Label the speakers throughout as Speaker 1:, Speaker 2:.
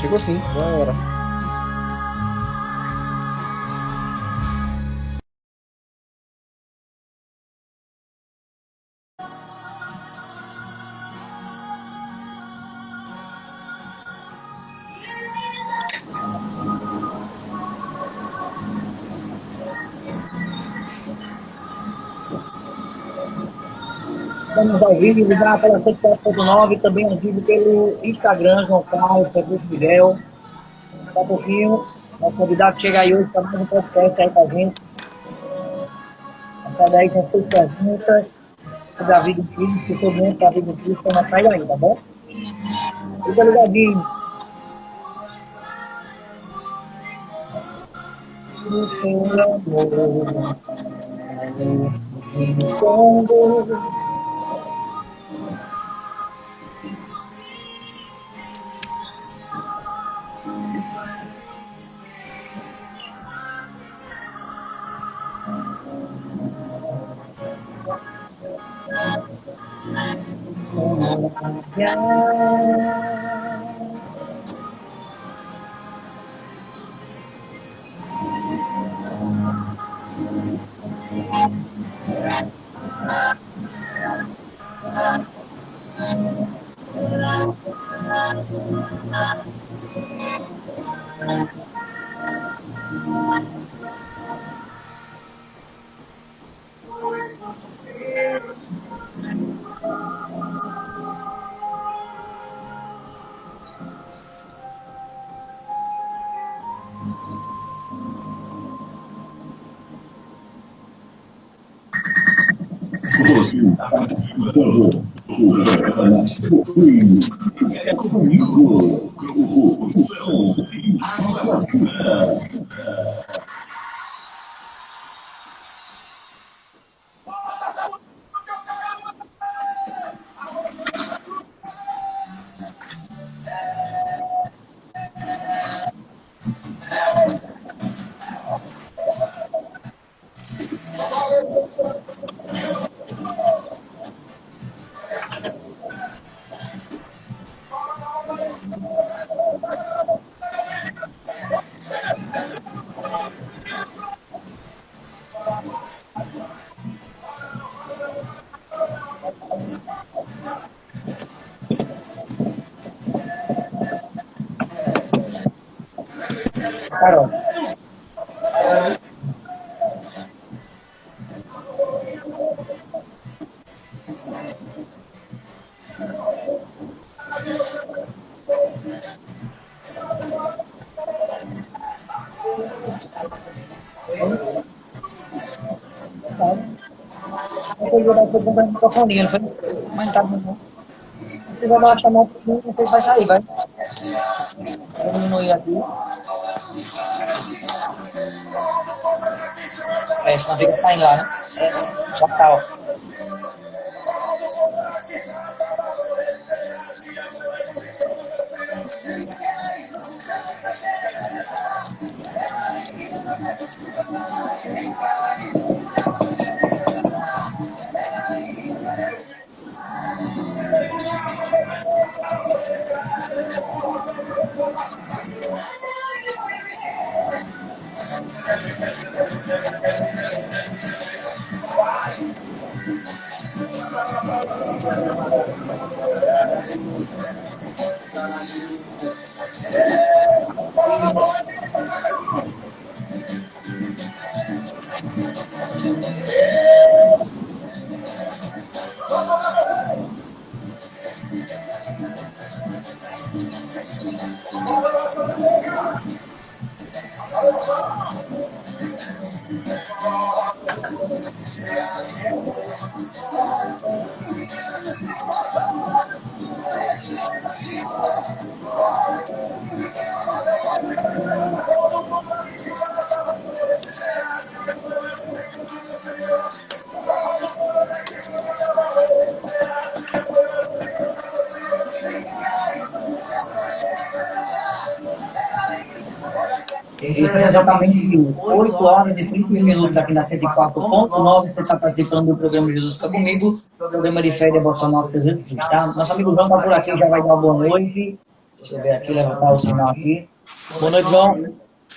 Speaker 1: Chegou sim, bora.
Speaker 2: Estamos ao vivo já pela 104.9, também ao vivo pelo Instagram, João Carlos, Pedro Miguel. Daqui a pouquinho, nosso convidado chega aí hoje para mais um podcast aí com a gente. Sai daí com suas perguntas sobre a vida em Cristo, se todo mundo para a vida em Cristo, vai sair aí, tá bom? Fica ligadinho. O seu amor,
Speaker 3: Você está participando do programa É comigo. Corrupção e água viva.
Speaker 2: Carol. Eu vou dar o microfone, não foi? Mas não tá bom, não. Você vai lá chamar um pouquinho, não sei se vai sair, vai. Vou diminuir aqui. Senão fica saindo lá, né? Já tá, ó. Isso é exatamente 8 horas e 30 minutos aqui na 104.9. Você está participando do programa Jesus Está Comigo, programa de fé e devocional que Jesus, tá? Nosso amigo João está por aqui, já vai dar uma boa noite. Deixa eu ver aqui, levantar o sinal aqui. Boa noite, João.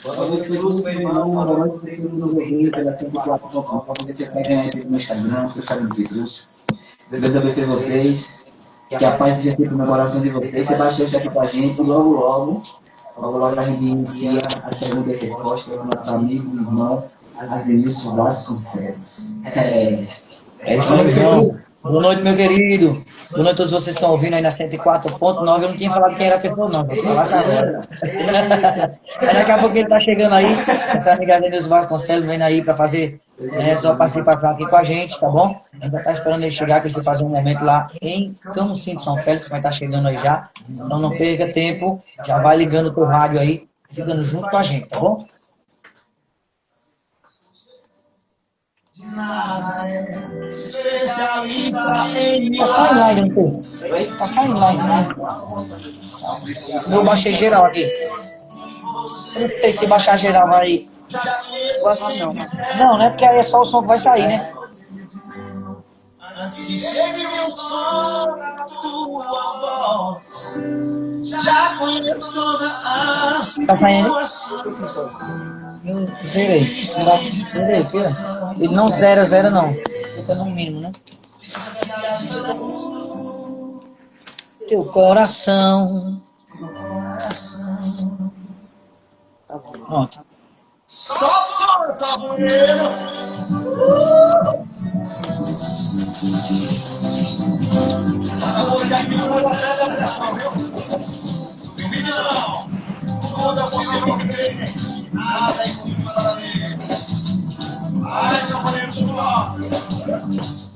Speaker 1: Boa noite, meu irmão. Boa noite, você que nos ouviu pela 104.9. Você pode ganhar aqui no Instagram, no Instagram de Jesus. Deus abençoe vocês. Que a paz seja sempre no coração de vocês. Sebastião está aqui com a gente. Logo a gente inicia a pergunta e resposta do nosso amigo e irmão Azenilson Vasconcelos.
Speaker 2: É isso aí, João. Boa noite, meu querido. Boa noite a todos vocês que estão ouvindo aí na 104.9. Eu não tinha falado quem era a pessoa, não. Vou falar essa hora. Mas daqui a pouco ele está chegando aí. Essa amiga Azenilson Vasconcelos vem aí para fazer sua participação aqui com a gente, tá bom? Ainda está esperando ele chegar, que ele vai fazer um momento lá em Camusim de São Félix, vai estar chegando aí já. Então não perca tempo, já vai ligando o teu rádio aí, ficando junto com a gente, tá bom? Tá saindo lá ainda, não tem? Tá saindo lá ainda. Eu baixei geral aqui. Eu não sei se baixar geral vai... Não, né? Porque aí é só o som que vai sair, né? Antes que chegue meu som na tua voz, já conheço toda a situação. Tá saindo? Eu zerei. Zerei, pera. Ele não zera não. Fica no mínimo, né? Teu coração. Pronto. Solta, saboneiro. Essa música aqui não vai dar da pressão, viu? Não me não. Quando você não vê, nada em cima da vez. Ai, saboneiro de novo.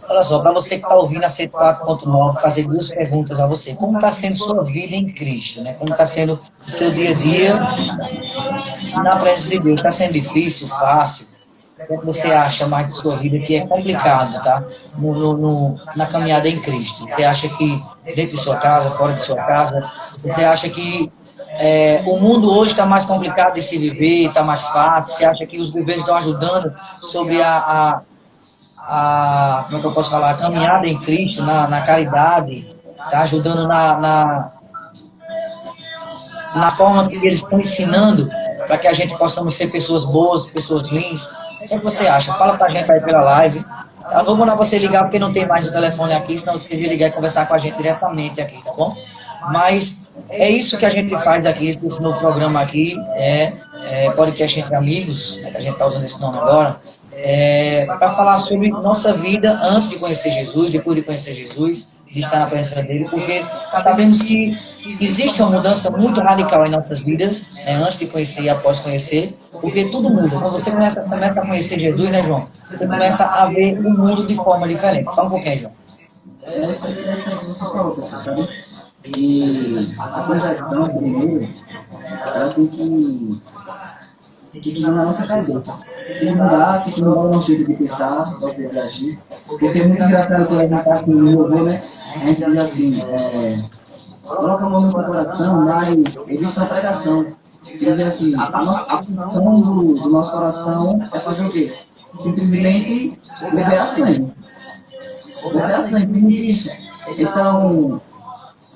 Speaker 2: Olha só, para você que está ouvindo a 104.9, fazer duas perguntas a você. Como está sendo sua vida em Cristo, né? Como está sendo o seu dia a dia na presença de Deus? Está sendo difícil, fácil? O que você acha mais de sua vida que é complicado, tá? Na caminhada em Cristo. Você acha que dentro de sua casa, fora de sua casa, você acha que o mundo hoje está mais complicado de se viver, está mais fácil? Você acha que os governos estão ajudando sobre como é que eu posso falar, a caminhada em Cristo, na caridade, está ajudando na forma que eles estão ensinando para que a gente possamos ser pessoas boas, pessoas lindas? O que você acha? Fala pra gente aí pela live. Tá? Vou mandar você ligar porque não tem mais o telefone aqui, senão vocês iam ligar e conversar com a gente diretamente aqui, tá bom? Mas é isso que a gente faz aqui, esse novo programa aqui, podcast Entre Amigos, né, que a gente está usando esse nome agora, para falar sobre nossa vida antes de conhecer Jesus, depois de conhecer Jesus, de estar na presença dele, porque sabemos que existe uma mudança muito radical em nossas vidas, antes de conhecer e após conhecer, porque tudo muda. Quando você começa a conhecer Jesus, né, João? Você começa a ver o mundo de forma diferente. Fala um pouquinho, João.
Speaker 1: Essa é a você falou, professor. E a conversão, primeiro, ela tem que vir na nossa cabeça. Tem que mudar o nosso jeito de pensar, o jeito de agir. Porque é muito engraçado quando a gente está com o meu avô, né? A gente diz assim, coloca a mão no seu coração, mas existe uma pregação. Diz assim, a função do nosso coração é fazer o quê? Simplesmente liberar sangue. Liberar sangue, não existe. Então,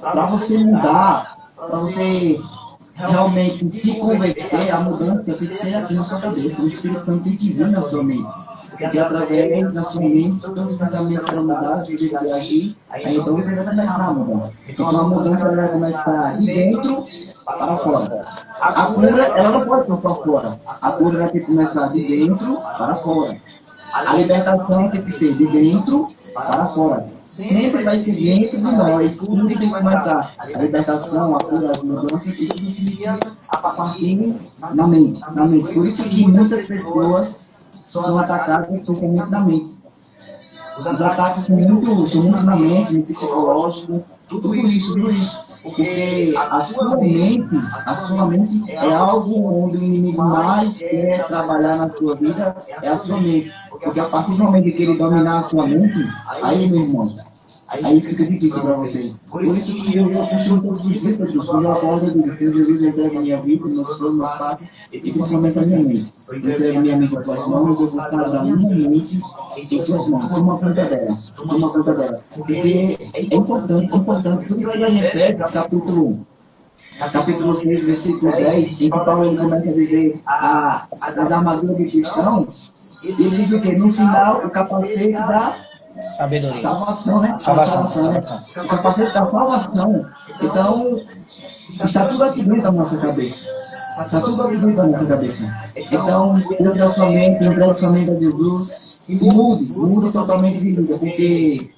Speaker 1: para você mudar, para você realmente se converter, a mudança tem que ser aqui na sua cabeça. O Espírito Santo tem que vir na sua mente. Porque através da sua mente, todos os pensamentos serão mudados, o jeito de agir, aí então você vai começar a mudar. Então a mudança vai começar de dentro para fora. A cura, ela não pode ser para fora. A cura vai ter que começar de dentro para fora. A libertação tem que ser de dentro para fora. Sempre vai ser dentro de nós. Tudo tem que começar. A libertação, a cura, as mudanças, tudo se inicia a partir na mente. Por isso que muitas pessoas são atacadas principalmente na mente. Os ataques são muito na mente, no psicológico, tudo isso. Porque a sua mente é algo onde o inimigo mais quer trabalhar na sua vida, é a sua mente. Porque a partir do momento que ele dominar a sua mente, aí, meu irmão, aí fica difícil para você. Por isso que eu costumo todos os dias, Jesus, quando eu acordo, eu digo, Jesus, eu entrego a minha vida, meus planos, meus pais, e principalmente a minha mente. Eu entrego a minha mente nas tuas mãos, eu vou estar da minha mente em tuas mãos. Toma conta dela. Porque é importante, tudo isso vai em Efésios, capítulo capítulo 6, versículo 10, em que Paulo ele começa a dizer as armaduras do cristão, ele diz o quê? No final, o capacete da
Speaker 2: Sabedoria.
Speaker 1: salvação, né?
Speaker 2: Salvação.
Speaker 1: Né? O capacete da salvação. Então, está tudo aqui dentro da nossa cabeça. Está tudo aqui dentro da nossa cabeça. Então, entrega sua mente a Jesus e mude totalmente de vida, porque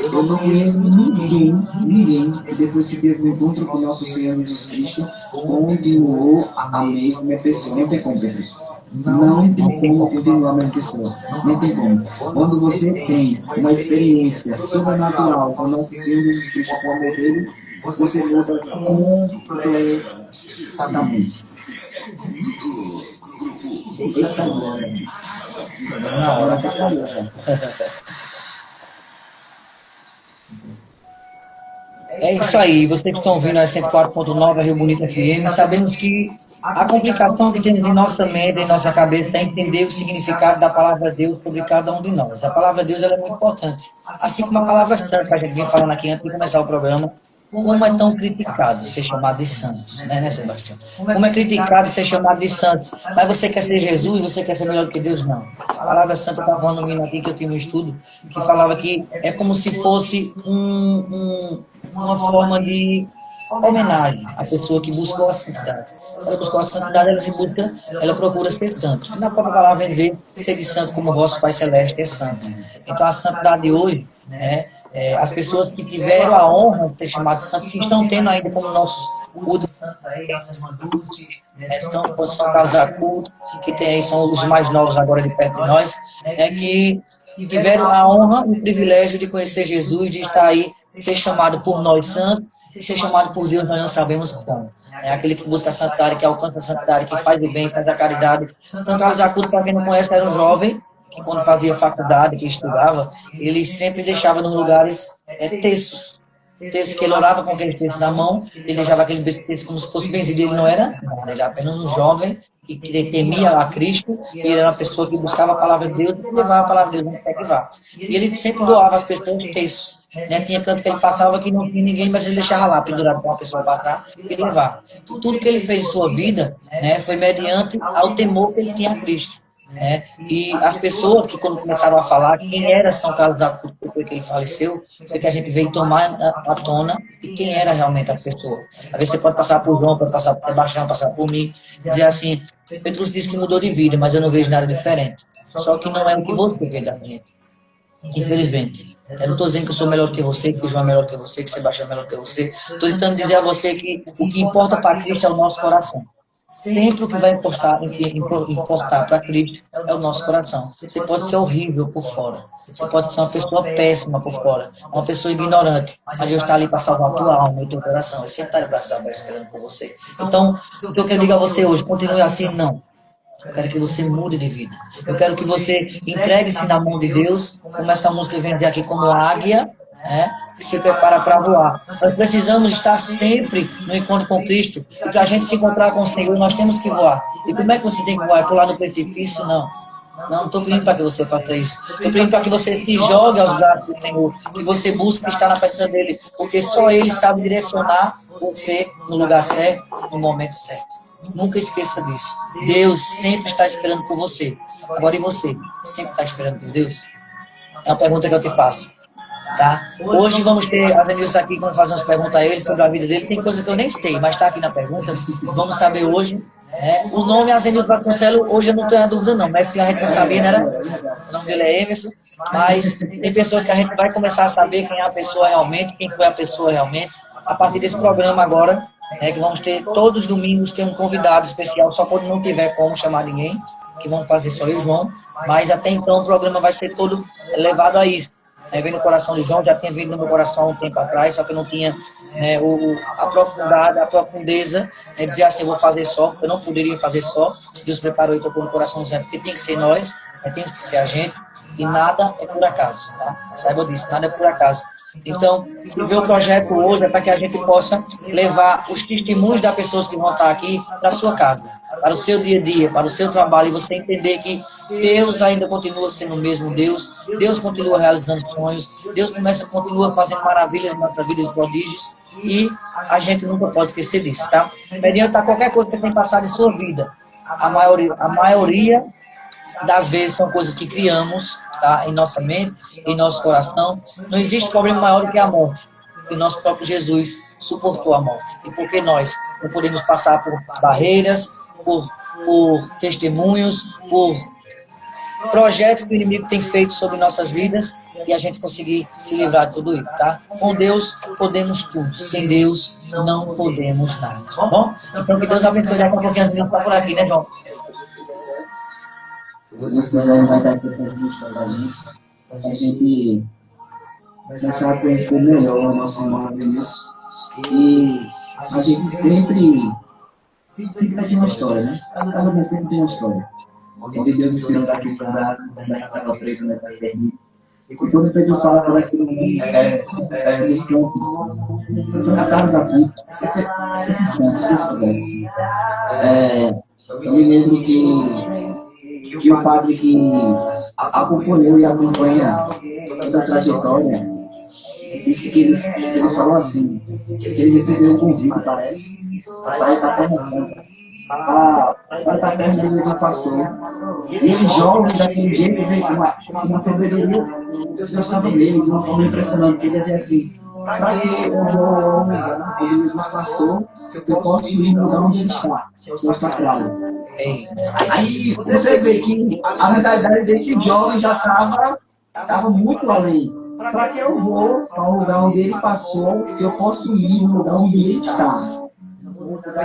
Speaker 1: eu não conheço ninguém que depois que teve um encontro com o nosso Senhor Jesus Cristo, continuou a mesma pessoa. Não tem como, Pedro. Não tem como continuar a mesma pessoa. Não tem como. Quando você tem uma experiência sobrenatural com o nosso Senhor Jesus Cristo, com o amor dele, você muda completamente. Eita glória.
Speaker 2: Na hora. É isso aí, vocês que estão ouvindo a 104.9 Rio Bonito FM, sabemos que a complicação que temos em nossa mente, em nossa cabeça, é entender o significado da palavra Deus sobre cada um de nós. A palavra Deus ela é muito importante, assim como a palavra santa, que a gente vem falando aqui antes de começar o programa. Como é tão criticado ser chamado de santos, né, Sebastião? Como é criticado ser chamado de santos? Mas você quer ser Jesus, você quer ser melhor do que Deus? Não. A palavra santa, eu estava falando no aqui que eu tinha um estudo, que falava que é como se fosse uma forma de homenagem à pessoa que buscou a santidade. Se ela buscou a santidade, ela procura ser santo. E na própria palavra vem dizer, ser de santo como o vosso Pai Celeste é santo. Então a santidade hoje, né, as pessoas que tiveram a honra de ser chamadas de santo, que estão tendo ainda como nossos cultos santos aí, nossas irmãs Dulce, São Carlos Acuto, que tem aí, são os mais novos agora de perto de nós, que tiveram a honra e o privilégio de conhecer Jesus, de estar aí, ser chamado por nós santos, e ser chamado por Deus, nós não sabemos como. É aquele que busca a santidade, que alcança a santidade, que faz o bem, faz a caridade. São Carlos Acuto, para quem não conhece, era um jovem que quando fazia faculdade, que estudava, ele sempre deixava nos lugares textos que ele orava com aquele texto na mão, ele deixava aquele texto como se fosse benzido, ele não era nada, ele era apenas um jovem que temia a Cristo, e ele era uma pessoa que buscava a palavra de Deus e levava a palavra de Deus onde quer que vá. E ele sempre doava às pessoas textos. Né? Tinha canto que ele passava que não tinha ninguém, mas ele deixava lá pendurado para uma pessoa passar e levar. Tudo que ele fez em sua vida, né, foi mediante ao temor que ele tinha a Cristo. Né? E as pessoas que quando começaram a falar quem era São Carlos Acuto depois que ele faleceu, foi que a gente veio tomar à tona e quem era realmente a pessoa. Às vezes você pode passar por João, pode passar por Sebastião, passar por mim, dizer assim, Petrus disse que mudou de vida, mas eu não vejo nada diferente. Só que não é o que você vê da gente. Infelizmente. Eu não estou dizendo que eu sou melhor que você, que o João é melhor que você, que Sebastião é melhor que você. Estou tentando dizer a você que o que importa para Cristo é o nosso coração. Sempre o que vai importar para Cristo é o nosso coração. Você pode ser horrível por fora. Você pode ser uma pessoa péssima por fora. Uma pessoa ignorante. Mas Deus está ali para salvar a tua alma e o teu coração. Ele sempre está abraçado, esperando por você. Então, o que eu quero dizer a você hoje, continue assim, não. Eu quero que você mude de vida. Eu quero que você entregue-se na mão de Deus, como essa música vem dizer aqui, como águia, né, que se prepara para voar. Nós precisamos estar sempre no encontro com Cristo. E para a gente se encontrar com o Senhor, nós temos que voar. E como é que você tem que voar? É pular no precipício? Não. Não estou pedindo para que você faça isso. Estou pedindo para que você se jogue aos braços do Senhor. Que você busque estar na presença dEle. Porque só Ele sabe direcionar você no lugar certo, no momento certo. Nunca esqueça disso. Deus sempre está esperando por você. Agora, e você? Sempre está esperando por Deus? É uma pergunta que eu te faço. Tá? Hoje vamos ter as Anilson aqui, vamos fazer umas perguntas a ele sobre a vida dele. Tem coisa que eu nem sei, mas está aqui na pergunta. Vamos saber hoje. O nome Azenilson Vasconcelos, hoje eu não tenho a dúvida não, mas se a gente não sabia, né? O nome dele é Emerson. Mas tem pessoas que a gente vai começar a saber quem é a pessoa realmente, quem foi a pessoa realmente, a partir desse programa agora. Que vamos ter todos os domingos, tem um convidado especial, só quando não tiver como chamar ninguém, que vamos fazer só eu e João, mas até então o programa vai ser todo levado a isso. Vem no coração de João, já tinha vindo no meu coração há um tempo atrás, só que eu não tinha a profundeza, dizer assim, eu vou fazer só, eu não poderia fazer só, se Deus preparou e tocou no coraçãozinho, porque tem que ser nós, tem que ser a gente, e nada é por acaso, tá? Saiba disso, nada é por acaso. Então, se vê o projeto hoje é para que a gente possa levar os testemunhos das pessoas que vão estar aqui para a sua casa, para o seu dia a dia, para o seu trabalho, e você entender que Deus ainda continua sendo o mesmo Deus, Deus continua realizando sonhos, Deus continua fazendo maravilhas em nossa vida e prodígios, E a gente nunca pode esquecer disso, tá? Mediante a qualquer coisa que tem passado em sua vida, a maioria das vezes são coisas que criamos, tá? Em nossa mente, em nosso coração. Não existe problema maior do que a morte. E nosso próprio Jesus suportou a morte. E por que nós não podemos passar por barreiras, por testemunhos, por projetos que o inimigo tem feito sobre nossas vidas e a gente conseguir se livrar de tudo isso, tá? Com Deus podemos tudo, sem Deus não podemos nada, tá bom? Então que Deus abençoe. Daqui a pouquinho as meninas estão por aqui, né, João?
Speaker 1: Se Deus quiser, ele vai estar aqui para a gente, para a gente começar a conhecer melhor o nosso irmão Vinícius. E a gente sempre vai ter uma história, né? Cada vez sempre tem uma história. Onde Deus nos tirou daquele lugar, onde estava preso, onde estava perdido. E quando Deus falava daquilo, dos santos, são caros a tudo, esses santos, esses velhos. Eu me lembro que o padre que acompanhou e acompanha toda a trajetória, disse que ele falou assim, que ele recebeu um convite, parece, para ir para a Terra Santa, para a terra onde Deus passou. E ele jovem daquele jeito, veio com uma sabedoria, Deus estava nele, de uma forma impressionante, porque ele dizia assim, para que eu vou onde Jesus passou, eu posso ir no lugar onde ele está, no sacrário. Aí você vê que a mentalidade dele que jovem já estava muito além. Para que eu vou ao lugar onde ele passou, se eu posso ir no lugar onde ele está?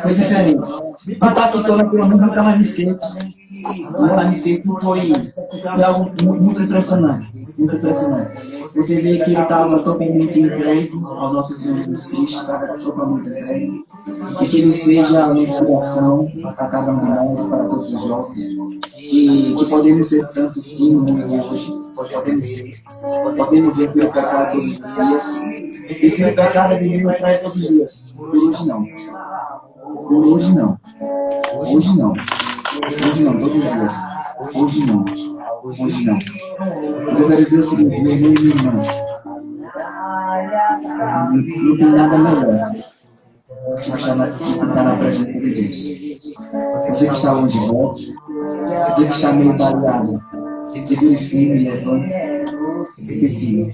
Speaker 1: Foi diferente. Me impactou naquele momento, nunca mais me esqueço. Nunca mais me esqueço, foi algo muito impressionante. Muito impressionante. Você vê que ele estava totalmente entregue ao nosso Senhor Jesus Cristo, estava totalmente entregue. E que ele seja uma inspiração para cada um de nós, para todos os jovens. Que podemos ser tanto sim no mundo hoje. Podemos ver pelo pecado todos os dias. E se o pecado é veneno atrás todos os dias. Por hoje não. Por hoje não. Hoje não. Hoje não, todos os dias. Hoje não. Hoje não. Eu quero dizer o seguinte, meu irmão e minha irmã. Não tem nada melhor que estar na presença de Deus. Você que está longe de volta, você que está meio variado, segure firme, levante e decida.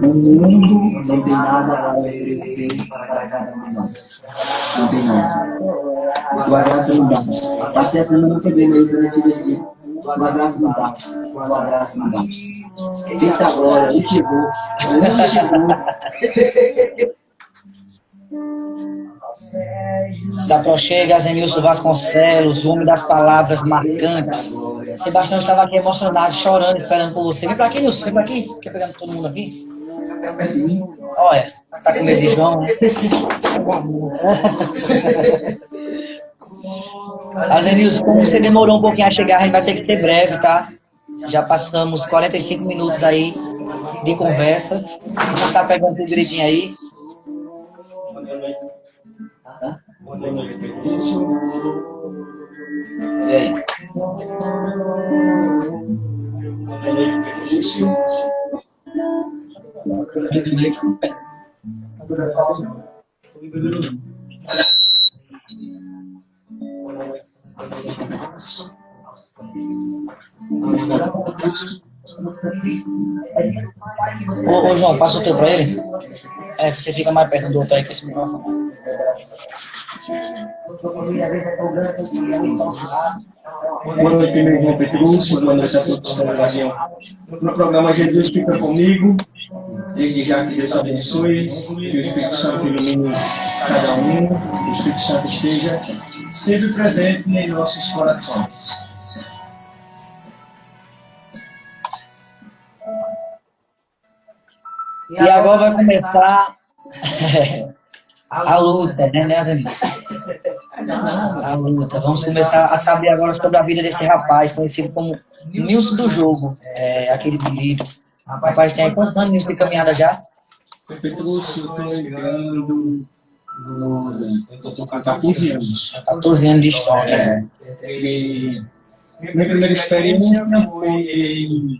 Speaker 1: O mundo não tem nada para oferecer para cada um de nós. Não tem nada. Tua graça não bate. Passei a semana toda mesmo nesse versículo. Tua graça não bate. Tua graça não bate. Eita glória, ele chegou. Ele chegou.
Speaker 2: Se aproxima, Zenilson Vasconcelos, o homem das palavras marcantes. Sebastião estava aqui emocionado, chorando, esperando por você. Vem pra aqui, Nilson, vem pra aqui. Quer pegar todo mundo aqui? Olha, tá com medo de João, né? Zenilson, como você demorou um pouquinho a chegar, a gente vai ter que ser breve, tá? Já passamos 45 minutos aí de conversas. Você está pegando tudo direitinho aí? E aí? Ô João, passa o teu pra ele. Você fica mais perto do outro aí com esse microfone.
Speaker 4: Boa noite, meu irmão Petrúcio. Boa noite a todos que estão no programa Jesus Fica Comigo. Desde já que Deus abençoe, que o Espírito Santo ilumine cada um, que o Espírito Santo esteja sempre presente em nossos corações.
Speaker 2: E agora vai começar a luta, né, Zenilson? A luta. Vamos começar a saber agora sobre a vida desse rapaz, conhecido como Nilson do Jogo, aquele bonito. Rapaz, tem aí quantos anos Nilson de caminhada já?
Speaker 4: Petrúcio, eu estou lembrando, eu estou com 14 anos.
Speaker 2: 14 anos de história.
Speaker 4: Minha primeira experiência foi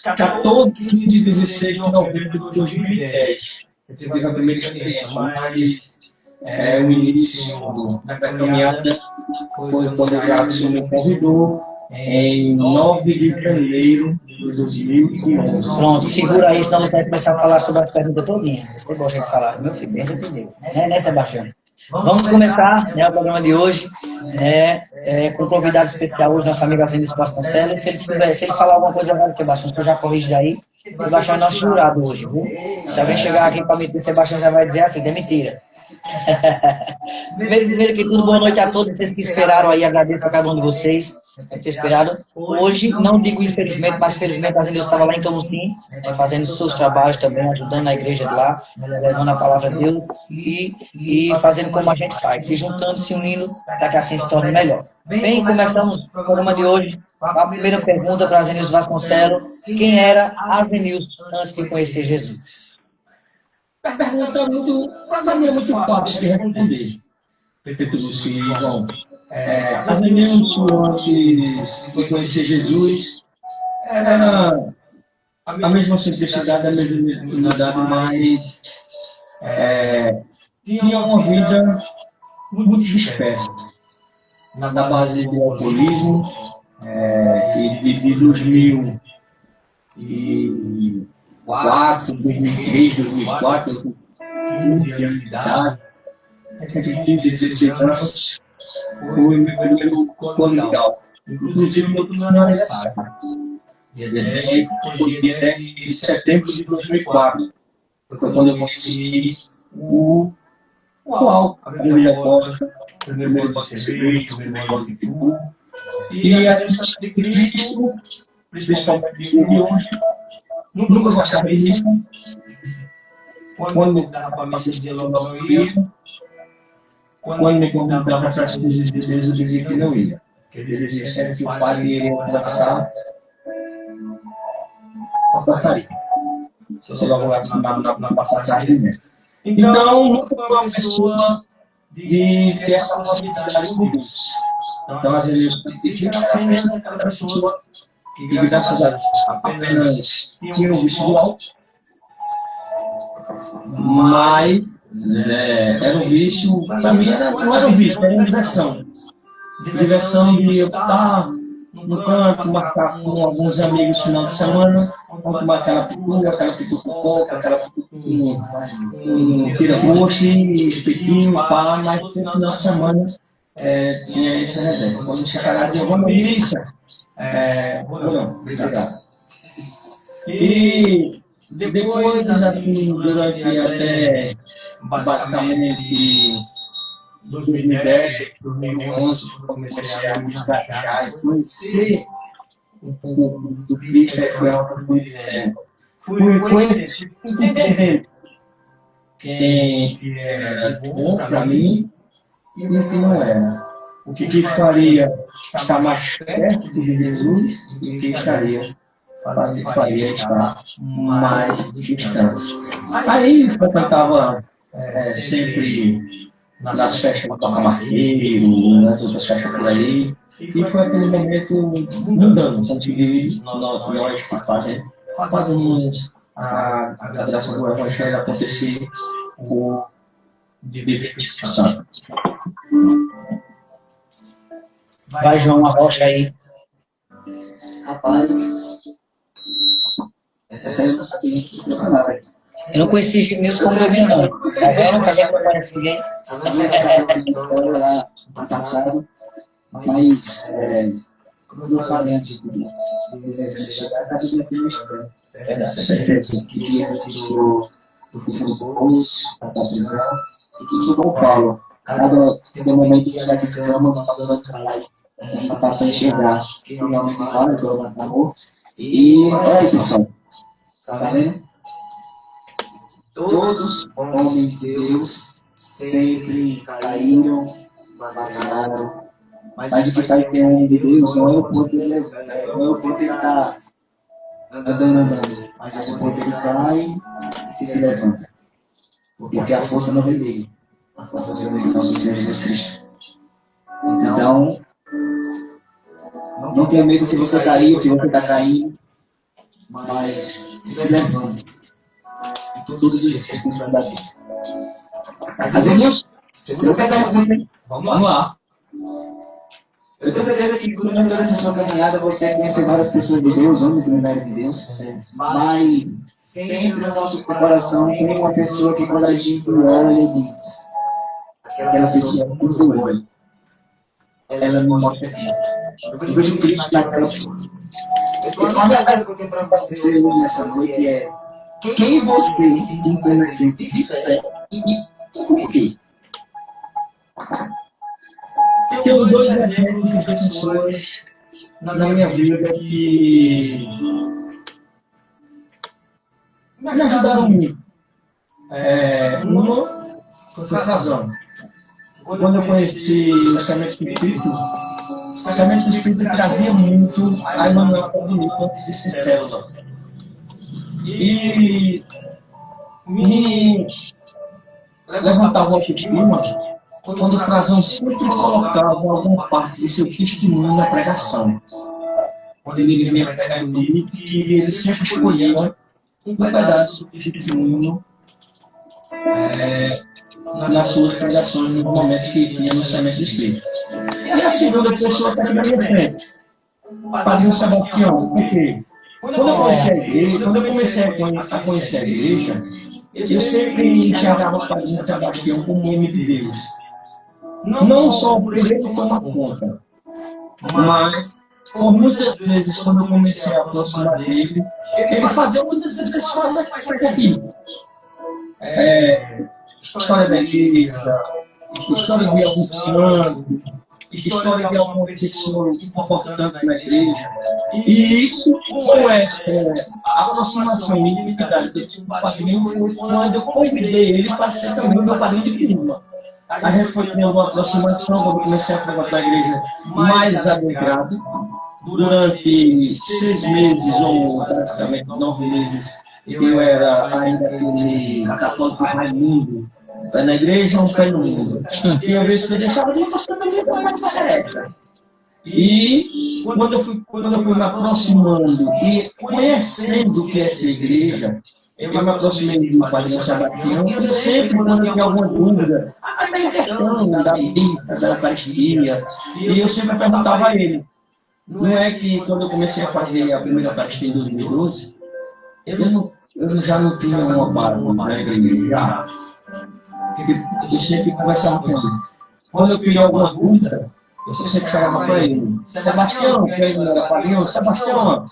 Speaker 4: 14 de 16 de novembro de 2010. Eu tive a primeira experiência, mas o início da caminhada foi quando o Jackson me convidou em 9 de janeiro de 2011.
Speaker 2: Pronto, segura aí, senão você vai começar a falar sobre as perguntas todinhas. Você gosta de falar, meu filho, bem você entendeu. Né, Sebastião? Vamos começar, né, o programa de hoje, com um convidado especial hoje, nosso amigo Azenilson Vasconcelos. Se ele falar alguma coisa errada, Sebastião, você já corrige daí. Sebastião é nosso jurado hoje, viu? Se alguém chegar aqui para meter, Sebastião já vai dizer assim, é mentira. Primeiro que tudo, boa noite a todos vocês que esperaram aí, agradeço a cada um de vocês por ter esperado. Hoje, não digo infelizmente, mas felizmente a Azenilson estava lá em Camusim, fazendo seus trabalhos também, ajudando a igreja de lá, levando a palavra de Deus e fazendo como a gente faz, se juntando, se unindo, para que assim se torne melhor. Bem, começamos o programa de hoje. A primeira pergunta para Azenilson Vasconcelos: quem era Azenilson antes de conhecer Jesus?
Speaker 4: Pergunta para mim é muito fácil de responder. Petrúcio e João. Azenilson, antes de conhecer Jesus, era a mesma simplicidade, a mesma humildade, mas tinha uma vida muito dispersa. Na base do alcoolismo, de 2004, 2003, 2004, 15 anos de idade, entre 15 e 16 anos, foi o meu primeiro colegial. Inclusive, meu primeiro aniversário. Foi dia 10 de setembro de 2004. Foi quando eu conheci o álcool, a bebida vodka, o primeiro pote de cerveja, o primeiro pote de tribu. E a gente de Cristo, principalmente de hoje, nunca gostava disso. Quando me convidava para a missa, dizia logo não ia. Quando me convidava para as coisas de Deus, eu dizia que não ia. Eu dizia sempre que o padre iria conversar a portaria. Você logo lá na passagem mesmo. Então, nunca foi uma pessoa de ter essa possibilidade com Deus. Então, às vezes, eu apenas aquela pessoa que, graças a Deus, apenas tinha um vício do álcool, mas era um vício, para mim não era um vício, era uma diversão. Diversão de eu estar no canto, marcar com alguns amigos no final de semana, vamos tomar aquela pitu com coca, aquela pitu com tira-gosto, espetinho, pá, mas no final de semana tinha essa reserva. Quando chegar lá, dizia, vamos missa? Não, obrigado. E depois, assim, durante até basicamente 2010, 2011, comecei a me destacar e conhecer um pouco do Cristo, foi algo que fui dizendo. Fui conhecer, entendendo quem era bom para mim e o que não era. O que faria estar mais perto de Jesus e o que faria estar mais distante. Aí eu estava sempre nas festas do Toca Marqueiro, nas outras festas por aí, e foi aquele momento mudando, consegui nós que fazemos a graça do Evangelho acontecer de vivificação.
Speaker 2: Vai, João, arrocha aí.
Speaker 1: Rapaz, essa eu não sabia que funcionava.
Speaker 2: Eu não conheci Gilnilson como bebê, não. Tá vendo? Pra quem não conhece ninguém.
Speaker 1: Lá no passado, mas, como eu falei antes de chegar, cada dia tem uma história. Com certeza, que ele tirou do fundo do bolso, para a prisão, e que igual o Paulo, cada momento que a gente vai se escama, nós passamos para lá, a gente passa a enxergar que realmente vale o dólar do amor. E olha aí, pessoal, tá vendo? Todos os homens de Deus sempre caíram, vacilaram, mas o que faz ter um homem de Deus não é o poder levando, não é o poder estar andando, mas o poder ele cai e se levanta. Porque a força não vem dele, a força vem do nosso Senhor Jesus Cristo. Então, não tenha medo se você cair ou se você está caindo. mas se levando todos os dias com o da vida. Fazemos? Eu quero responder.
Speaker 4: Vamos lá.
Speaker 1: Eu tenho certeza que durante toda essa sua caminhada você conheceu várias pessoas de Deus, homens e mulheres de Deus, mas sempre no nosso coração tem uma pessoa que quando a gente olha e diz, aquela pessoa com seu olho, ela me mostra aqui. Eu vejo Cristo naquela pessoa. E uma verdade que eu tenho para você nessa noite é quem você tem como exemplo de fé e por quê?
Speaker 4: Tenho dois exemplos de pessoas na minha vida que me ajudaram muito. Uma foi casando. Quando eu conheci o Semente do Espírito trazia muito a Emmanuel para mim antes de ser célula. E me levantava o autoestima quando o Frazão sempre colocava alguma parte de seu testemunho na pregação. Quando ele vinha pregar comigo, ele sempre escolhia um pedaço do seu testemunho nas suas pregações, nos momentos que vinha no Semente do Espírito. E a segunda pessoa está aqui na minha frente, Padrinho Sebastião. Por quê? Quando eu comecei a conhecer a igreja, eu sempre enxergava o Padrinho Sebastião como um homem de Deus. Não só por ele tomar conta, mas por muitas vezes, quando eu comecei a aproximar dele, ele fazia muitas vezes esse fato aqui. História da igreja, história de algum santo, história de alguma pessoa importante na igreja. E isso, com essa aproximação e intimidade do padrinho, foi quando eu convidei ele para ser também meu padrinho de Pirima. A gente foi tendo uma aproximação, quando eu comecei a frequentar a igreja mais adentrado. Durante 6 meses, ou praticamente 9 meses, eu era ainda aquele católico Raimundo, pé na igreja, um pé no mundo. E a vez que eu deixava de passar também para fazer essa. E quando eu fui me aproximando e conhecendo o que é essa igreja, eu me aproximei do Padrinho Sebastião, eu sempre, quando eu tinha alguma dúvida, até em questão da missa, da Eucaristia, e eu sempre perguntava a ele. Não é que quando eu comecei a fazer a primeira Eucaristia em 2012, eu já não tinha uma base na igreja, eu sempre conversava com ele. Quando eu queria alguma dúvida, eu sempre chegava para ele. Sebastião, que ele era padrinho, Sebastião,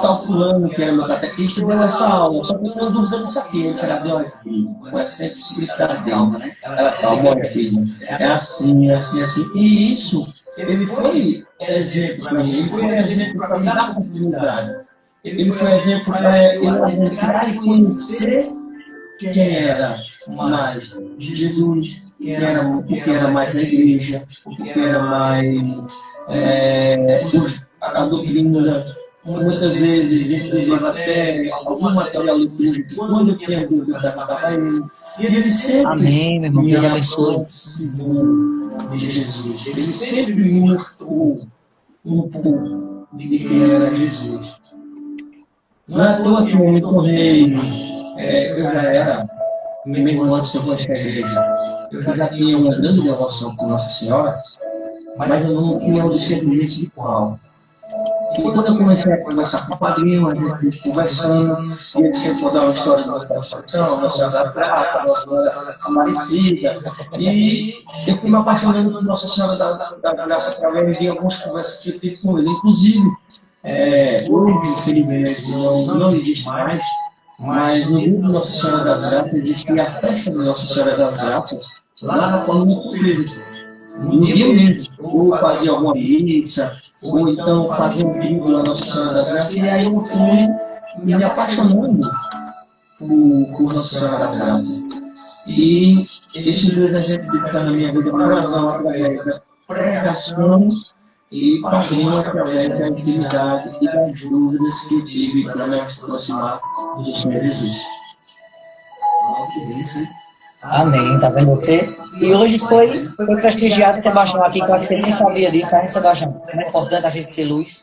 Speaker 4: tal fulano, que era meu catequista, deu essa aula, só que eu tenho dúvida disso aqui. Ele queria dizer, olha filho, não é sempre simplicidade dele. Ela fala, olha filho, é assim, assim, assim. E isso, ele foi exemplo para mim, ele foi exemplo para me dar oportunidade. Ele foi exemplo para eu entrar e conhecer quem era mais Jesus, o que era mais a igreja, o que era mais a doutrina. Muitas vezes, inclusive até algum material litúrgico, quando eu tinha dúvida, eu perguntava a ele. E ele sempre
Speaker 2: Amém, meu irmão, Deus abençoe.
Speaker 4: De Jesus. Ele sempre me mostrou um pouco de quem era Jesus. Não é à toa que eu me tornei, eu já era, mesmo antes de eu conhecer a igreja, eu já tinha uma grande devoção por Nossa Senhora, mas eu não tinha o discernimento espiritual. E quando eu comecei a conversar com o padrinho, a gente conversando, e ele sempre contava a história da nossa constituição, Nossa Senhora da Prata, Nossa Senhora Aparecida, e eu fui me apaixonando por Nossa Senhora da Graça através de algumas conversas que eu tive com ele. Inclusive, hoje, infelizmente, não existe mais, mas no grupo Nossa Senhora das Graças existia a festa de Nossa Senhora das Graças, lá na coluna do livro. No dia mesmo, ou fazia alguma missa, ou então fazia um trigo na Nossa Senhora das Graças, e aí eu fui me apaixonando por Nossa Senhora das Graças. E esses dois exemplos de ficar na minha vida, coração através da pregação e padrinho através da intimidade e das dúvidas que tive para me aproximar do Senhor Jesus.
Speaker 1: Que delícia, hein?
Speaker 2: Amém, tá vendo você? E hoje foi prestigiado Sebastião aqui, que eu acho que ele nem sabia disso, tá, hein, Sebastião? É importante a gente ser luz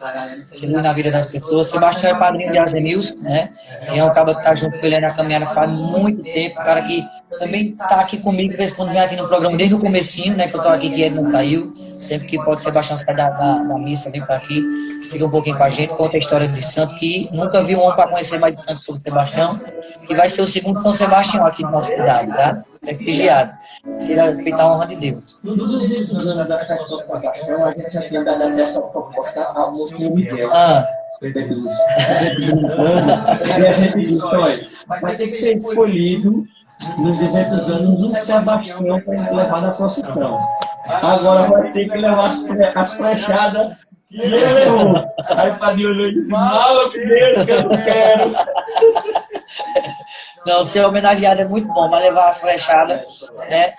Speaker 2: na vida das pessoas. Sebastião é padrinho de Azenilson, né? E é um cara que tá junto com ele na caminhada faz muito tempo, um cara que também tá aqui comigo, de vez em quando vem aqui no programa, desde o comecinho, né, que eu tô aqui, que ele não saiu. Sempre que pode, Sebastião sai da missa, vem pra aqui, fica um pouquinho com a gente, conta a história de santo, que nunca vi um homem para conhecer mais de santo sobre Sebastião, que vai ser o segundo São Sebastião aqui na nossa cidade, tá? Prestigiado. Será feita a honra de Deus.
Speaker 4: No 200 anos da estação de Sebastião, a gente já tinha dado essa proposta ao Monsenhor Miguel. Pedro. E a gente disse, olha, vai ter que ser escolhido nos 200 anos um Sebastião para levar na procissão. Agora vai ter que levar as flechadas. E ele levou. Aí o padre olhou e disse, fala que Deus, que eu não quero.
Speaker 2: Não, ser homenageado é muito bom, mas levar as flechadas, né?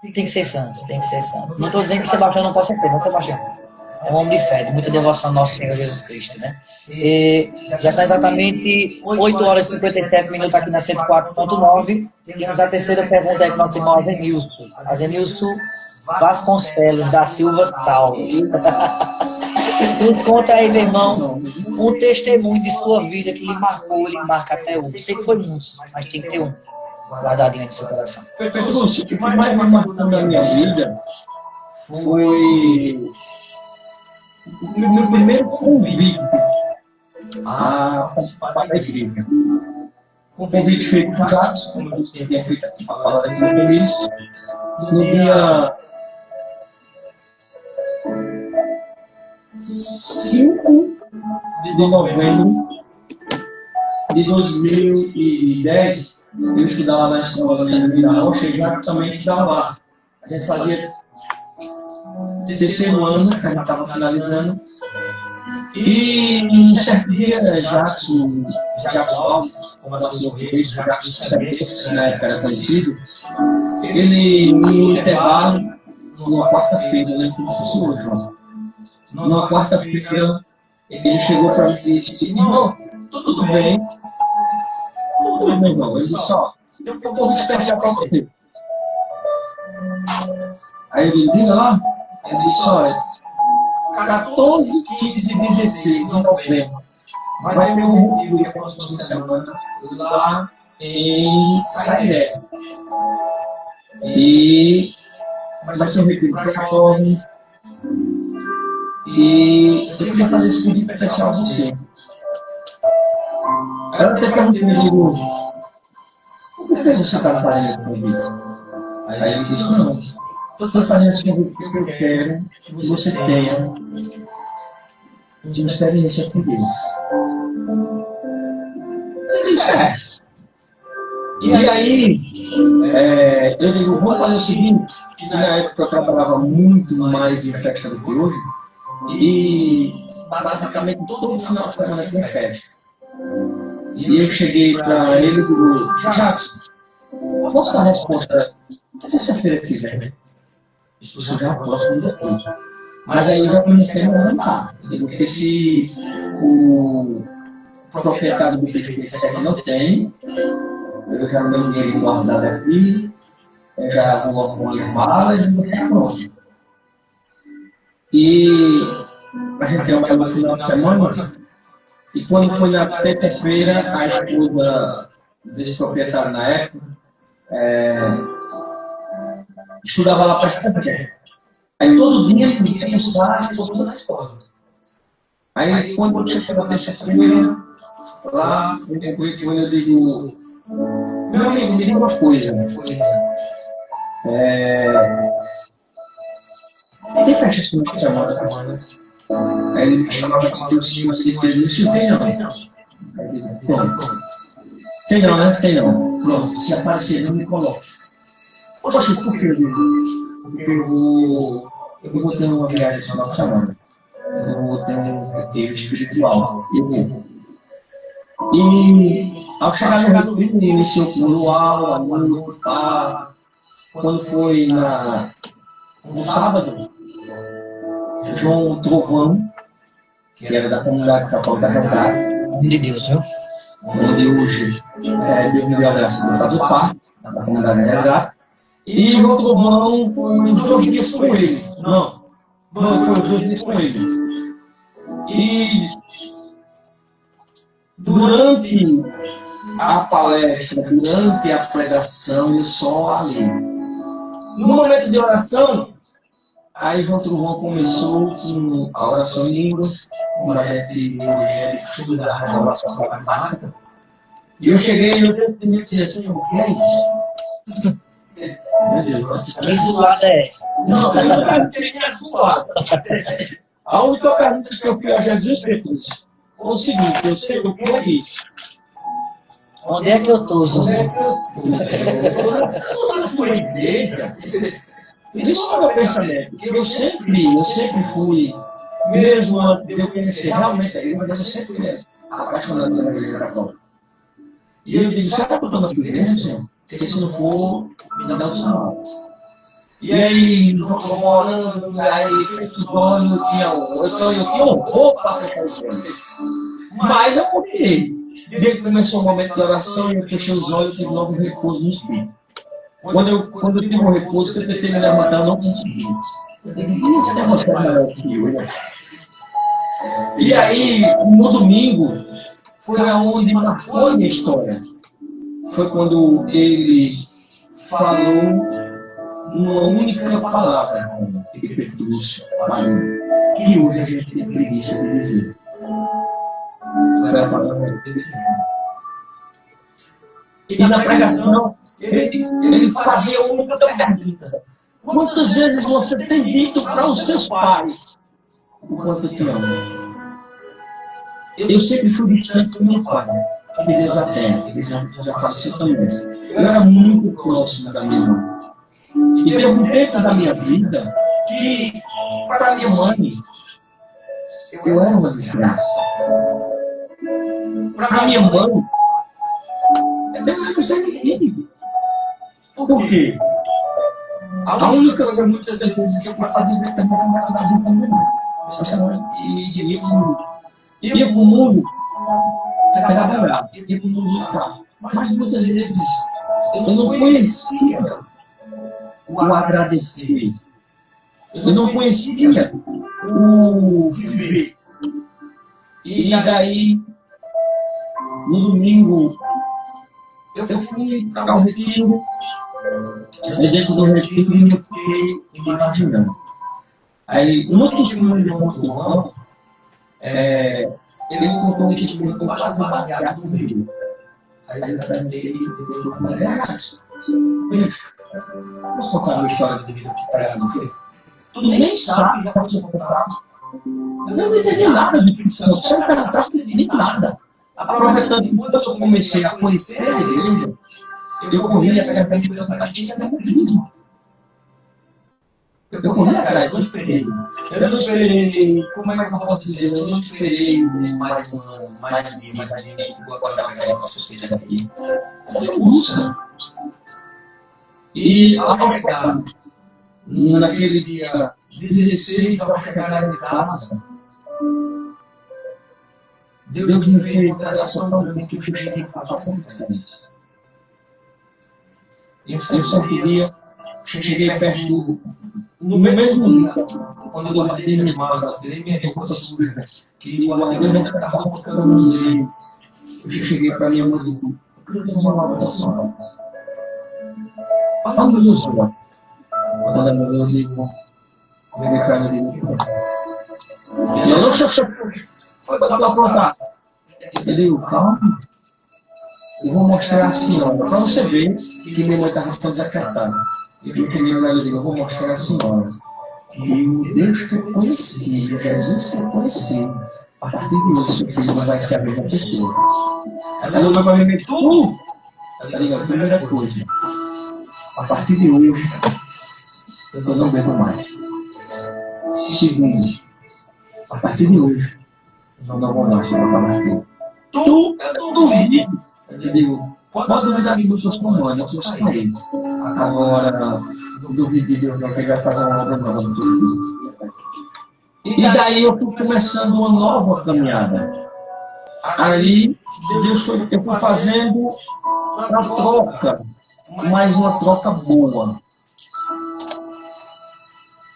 Speaker 2: Tem que ser santo, tem que ser santo. Não estou dizendo que Sebastião não possa ter, não, Sebastião. É um homem de fé, de muita devoção ao nosso Senhor Jesus Cristo, né? E já são exatamente 8 horas e 57 minutos aqui na 104.9. Temos a terceira pergunta aí que nós temos a Azenilson Vasconcelos da Silva Saulo. Nos conta aí, meu irmão, um testemunho de sua vida que lhe marcou, lhe marca até hoje. Sei que foi muitos, mas tem que ter um guardadinho no seu coração.
Speaker 4: Pedro, o que mais me marcou na minha vida foi o meu primeiro convite a participar da igreja. O convite feito por Jacques, como eu tinha feito aqui para falar daqui no início, no dia 5 de novembro de 2010, eu estudava na escola de Mira Rocha e já também estudava lá. A gente fazia terceiro ano, que a gente estava finalizando. E um certo dia, Jackson Alves, como era o senhor Reis, Jackson Sebes, que na época era conhecido, ele, no intervalo, numa quarta-feira, né, como se fosse hoje, João. Numa quarta-feira, ele chegou para mim e disse, irmão, tudo bem? Tudo bem, irmão. Ele disse, ó, tem um convite especial para você. Aí ele, diga lá. Ele disse, olha, 14, 15 e 16 de novembro vai ter um retiro que é a próxima semana lá em Sairé. E vai ser um retiro para jovens. E eu queria fazer esse convite especial a você. Aí eu até perguntei, eu digo, por que você está fazendo esse convite? Aí ele disse, não, estou fazendo esse convite porque eu quero que você tenha uma experiência com Deus. Eu disse, certo. E aí, eu digo, vamos fazer o seguinte, que na época eu trabalhava muito mais em festa do que hoje, e basicamente todo final de semana tinha festa. E eu cheguei para ele e digo, Jackson, posso dar a resposta terça-feira que vem? Isso já é o próximo dia todo. Mas aí eu já comecei a levantar. Porque se o proprietário do PFP disser que não tem, eu já tenho dinheiro guardado aqui, eu já vou com as malas e vou ficar pronto. E a gente trabalhou no final de semana, e quando foi na terça-feira, a esposa desse proprietário na época estudava lá para a escola. Aí todo dia ele ia estudar a esposa na escola. Aí quando eu cheguei na terça-feira, lá eu digo, meu amigo, me diga uma coisa. Tem festa esse final de semana? Aí ele me chamava de Deus e disse, tem não. Tem não, né? Tem não. Pronto, se aparecer, não me coloque. Poxa, por que? Porque eu vou ter uma viagem esse final de semana. Eu vou ter um retiro espiritual. Eu vou. E ao chegar no retiro, iniciou com o luau, a música, quando foi no sábado, João Trovão, que era da comunidade católica Resgate,
Speaker 2: de Deus, viu?
Speaker 4: onde hoje Deus me deu a graça de fazer parte da comunidade de resgate. E João Trovão foi os 2 dias com ele. Não, foi os 2 dias com ele. E durante a palestra, durante a pregação, eu só ali. No momento de oração, aí João Trovão começou com a oração em línguas, como a gente hoje é estudar a oração pragmática. E eu cheguei e eu tenho que dizer assim, o que é isso? Meu Deus,
Speaker 2: Que zoada é essa?
Speaker 4: não, eu não teria zoado. A única pergunta que eu fiz a Jesus Petrus foi o seguinte, eu sei o que eu disse.
Speaker 2: Onde é que eu tô, José?
Speaker 4: Na tua igreja, isso foi o meu pensamento. Eu sempre fui, mesmo antes de eu conhecer realmente a igreja, eu sempre fui apaixonado pela igreja católica. E eu digo, será que eu estou na tua igreja, Senhor? Porque se não for, me dá o sinal. E aí, orando, aí, feito os olhos, eu tinha horror para fechar os olhos. Mas eu confiei. Desde que começou o momento de oração, eu fechei os olhos e tive logo um repouso no espírito. Quando eu tive um repouso, que eu tentei me levantar, eu não consegui. Eu digo, você tem mostrado melhor que eu, né? E aí, no domingo, foi aonde marcou a minha história. Foi quando ele falou uma única palavra que Petrus falou, que hoje a gente tem preguiça de dizer. Foi a palavra de Deus. E na pregação, ele fazia uma única pergunta. Quantas vezes você tem dito para os seus pais o quanto eu te amo? Eu sempre fui distante do meu pai, que Deus já tem, ele já faleceu também. Eu era muito próximo da minha mãe. E teve um tempo da minha vida que, para minha mãe, eu era uma desgraça. Para minha mãe, eu fui sacrifício. Por quê? A única coisa muitas vezes que eu fazia era trabalhar da vida da minha mãe. E ia para o mundo trabalhar, ia para o mundo lutar. Mas muitas vezes eu não conhecia o agradecer. Eu não conhecia o viver. E daí, no domingo, eu fui para o retiro. E dentro do retiro eu fiquei imaginando. Aí, no testemunho de um irmão, ele contou um testemunho quase baseado no Rio. Aí eu perguntei, posso contar uma história de vida aqui para ela? Tu nem sabe o que eu vou contar. Eu não entendi nada do que você não perguntasse, eu não entendi nada. Aproveitando que quando eu comecei a conhecer a igreja, eu corri atrás da minha caixinha da minha vida. Eu corri atrás, eu não esperei. Eu não esperei, como é que eu posso dizer? Eu não esperei mais um ano, mais um dia, igual aquela que vocês fizeram aqui. Eu fui busca. E ao chegar, naquele dia 16, ao chegar em casa, Deus me fez uma ação tão grande que eu cheguei a fazer isso. Eu só queria, cheguei perto no mesmo dia, quando eu guardei minhas malas, minhas roupas sujas, que guardei minhas roupas que eu não usei. Eu cheguei para minha mãe e disse, eu queria fazer uma oração. Olha nos meus olhos. Quando a mulher ligou, eu liguei para ela e disse, e eu não sei foi para aprontar. Eu digo, calma, eu vou mostrar a senhora, para você ver que minha mãe estava ficando desacatada. Eu cheguei para ela e digo, eu vou mostrar a senhora que o Deus que eu conheci, o Jesus que eu conheci, a partir de hoje, seu filho não vai ser a mesma pessoa. Ela não vai me tudo. Ela digo, a primeira coisa, a partir de hoje, eu não bebo mais. Segundo, a partir de hoje, eu não vou mais para a partir. Tu, eu duvido. Eu digo, pode duvidar de mim, seus comandos, eu sou saído. Agora, eu duvido de Deus, não, que ele vai fazer uma obra nova no teu filho. E daí eu fui começando uma nova caminhada. Aí eu fui fazendo uma troca, mas uma troca boa.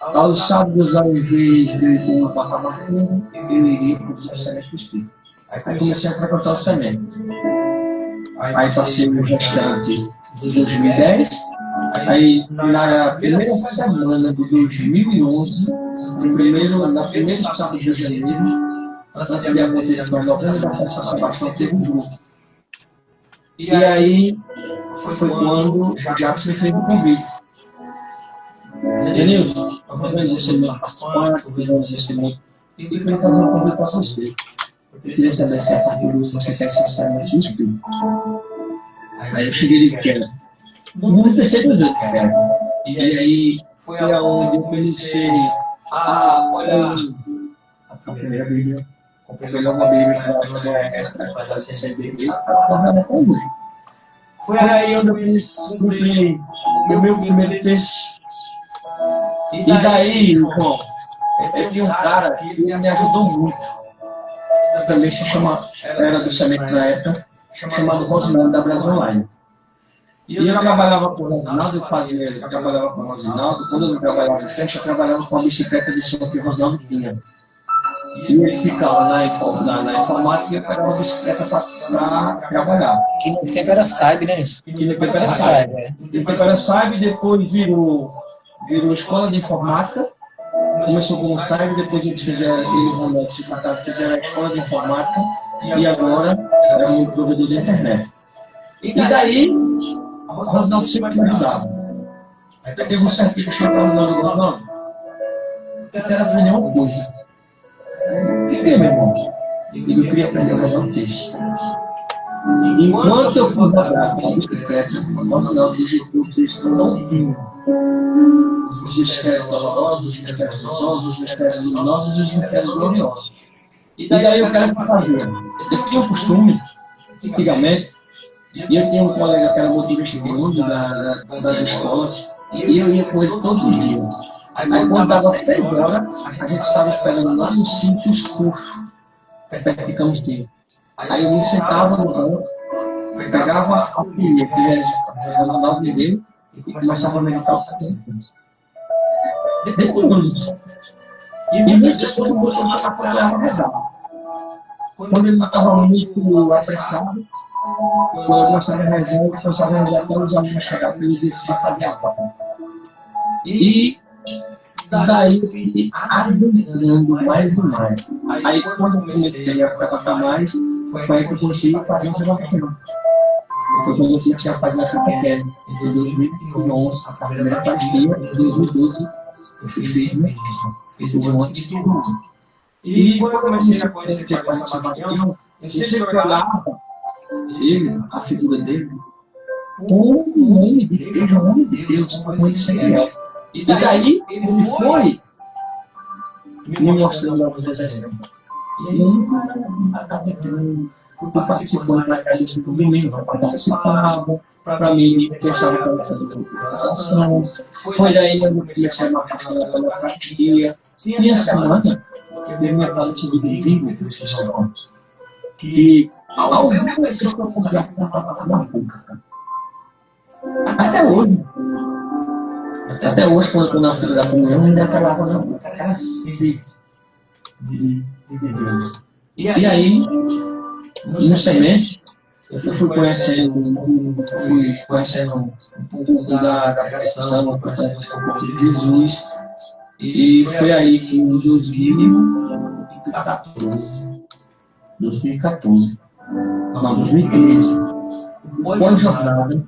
Speaker 4: Aos sábados, ao invés de um apartamento, eu iria para o semestre espírita. Aí comecei a frequentar o semestre. Aí passei o restante de 2010. Aí na primeira semana de 2011, na primeira sábado de janeiro, antes de acontecer a novena da festa Sebastião, teve um grupo. E aí foi quando o Jackson me fez um convite. Genilson, você é muito participante, você é muito. E eu queria fazer um convite para você. Eu queria saber se a partir disso você quer acessar nesse espírito. Aí eu cheguei e disse, não pensei do jeito, cara. E aí foi aonde eu conheci olha a primeira Bíblia. Comprei uma Bíblia para receber isso. Foi aí onde eu comprei o meu primeiro texto. E daí, irmão, eu tinha um cara que me ajudou muito. Também se chama, era do semestre na época, chamado Rosinaldo da Brasil Online. E eu trabalhava com o Rosinaldo, eu trabalhava com o Rosinaldo. Quando eu não trabalhava em frente, eu trabalhava com a bicicleta de som que o Rosinaldo tinha. E ele ficava na informática e eu pegava a bicicleta para trabalhar.
Speaker 2: Que no tempo era Saib, né, isso?
Speaker 4: Que no tempo era Saib. No tempo era Saib, depois virou escola de informática. Começou como Saib, depois a gente fizeram a escola de informática e agora é um provedor de internet. E daí, o Rosinaldo sempre me usava. Aí teve um certo que chegou para o Rosinaldo e falou, não, eu quero aprender uma coisa. O que é, meu irmão? Eu queria aprender a fazer um texto. Enquanto eu fui trabalhar com a bicicleta, o Rosinaldo digitou o texto todinho. Os mistérios dolorosos, os mistérios gozosos, os mistérios luminosos e os mistérios gloriosos. E daí eu quero fazer. Eu tinha um costume, antigamente, e eu tinha um colega que era motorista de ônibus das escolas, e eu ia com ele todos os dias. Aí quando dava 6 horas, a gente estava esperando lá no sítio Escurso, perto de Camusim. Aí eu me sentava no banco, pegava a pilha que era o Rosinaldo me deu e começava a meditar o tempo. Depois, e muitas coisas eu gostava de apoiar a rezar. Quando ele não estava muito apressado, quando eu começava a rezar, eu começava a rezar até os alunos chegavam e eles decidiam fazer a prova. E daí eu fui admirando mais e mais. Aí quando eu comecei a frequentar mais, foi aí que eu consegui fazer um Sebastião. Foi quando eu comecei a fazer essa catequese. Em 2011, a primeira pastilha, em 2012, eu fiz meu fiz o antes de 11. E quando eu comecei a conhecer o Sebastião, eu sempre olhava ele, a figura dele, como um homem de Deus, como ele sempre é. E daí ele foi me mostrando a proteção. E eu nunca fui participando da casa do domingo, participava, para mim, pensava que era essa educação. Foi daí que eu comecei a me apaixonar pela partilha. E a semana, eu dei minha parte de domingo, que ao ver a pessoa comprar na boca. Até hoje, quando eu estou na fila da comunhão, eu ainda acabava na boca. Aquela sede de Deus. E aí, no semente, eu fui conhecendo um pouco da pregação, um pouco de Jesus. E foi aí que em 2013, pós-jornada,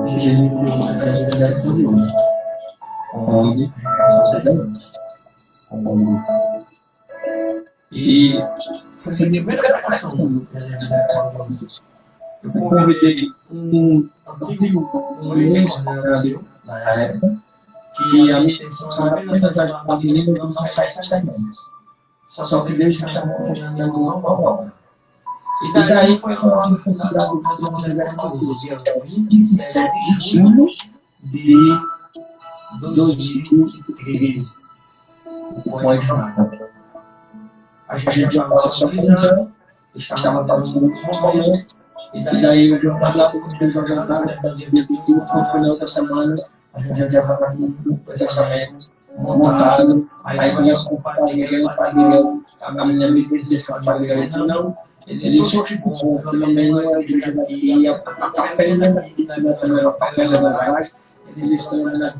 Speaker 4: Jesus me deu uma casa curiosa, onde e foi a minha primeira pregação. Eu convidei um ex-Brasil, na época, que a minha intenção era apresentar a menina dos 7 anos. Só que Deus já estava construindo uma obra. E daí foi onde eu fui fundado o Brasil dia 27 de junho de 2013. A gente já estava se organizando estava fazendo muitos momentos, e daí eu já estava foi na outra semana, a gente já estava com o pensamento montado, aí começou com o Padre Miguel, a minha amiga disse que o Padre Miguel disse, não, ele disse, pelo menos a igreja daqui, a capela daqui, a capela da Vaz, eles estão nessa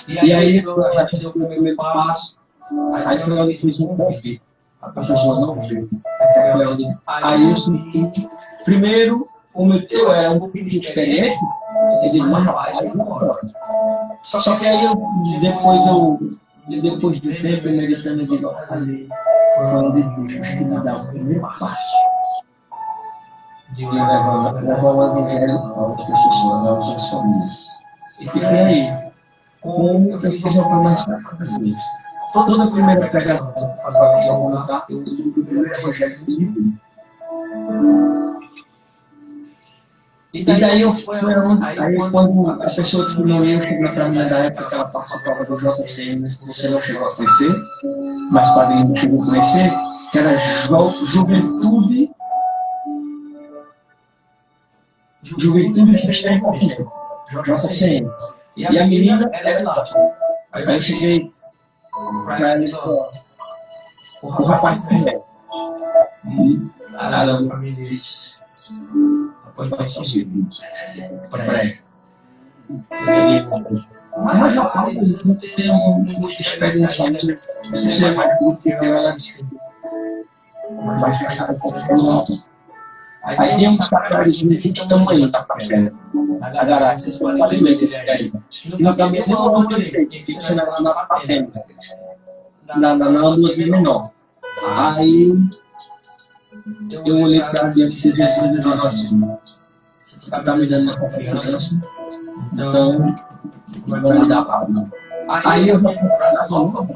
Speaker 4: e aí a gente deu o primeiro passo, aí foi onde eu fiz um convite, a pessoa não viu, aí eu senti, primeiro, como eu era um pouquinho diferente, eu digo, mas rapaz, só que aí depois de um tempo, meditando, eu digo, ali, foi onde Deus que me dá o primeiro passo de levar o evangelho às pessoas, às famílias. E foi aí, como eu fiz uma promessa a fazer. Toda a primeira pregação que eu fazia em algum lugar, eu uso o primeiro evangelho que eu vi. E daí eu fui aí quando a pessoa que não ia chegar para mim da época que ela participava do JCM, você não chegou a conhecer, mas Padrinho chegou a conhecer, que era Juventude Cristã JCM. E a menina era lá. Aí eu cheguei para ela e falei, o rapaz também. Ela me disse, pode ser o seguinte, pré. Mas rapaz, não tem muita experiência, você vai porque ela disse, mas fechar o ponto. Aí tem uns caras de tamanho da papel. Na garagem, vocês podem ler ele aí. E no caminho eu não tem que ensinar lá na papel. Na luzinha menor. Aí eu olhei para dentro e fiz assim, você está me dando uma confiança, então vamos me dar a palavra. Aí eu vou comprar na nova,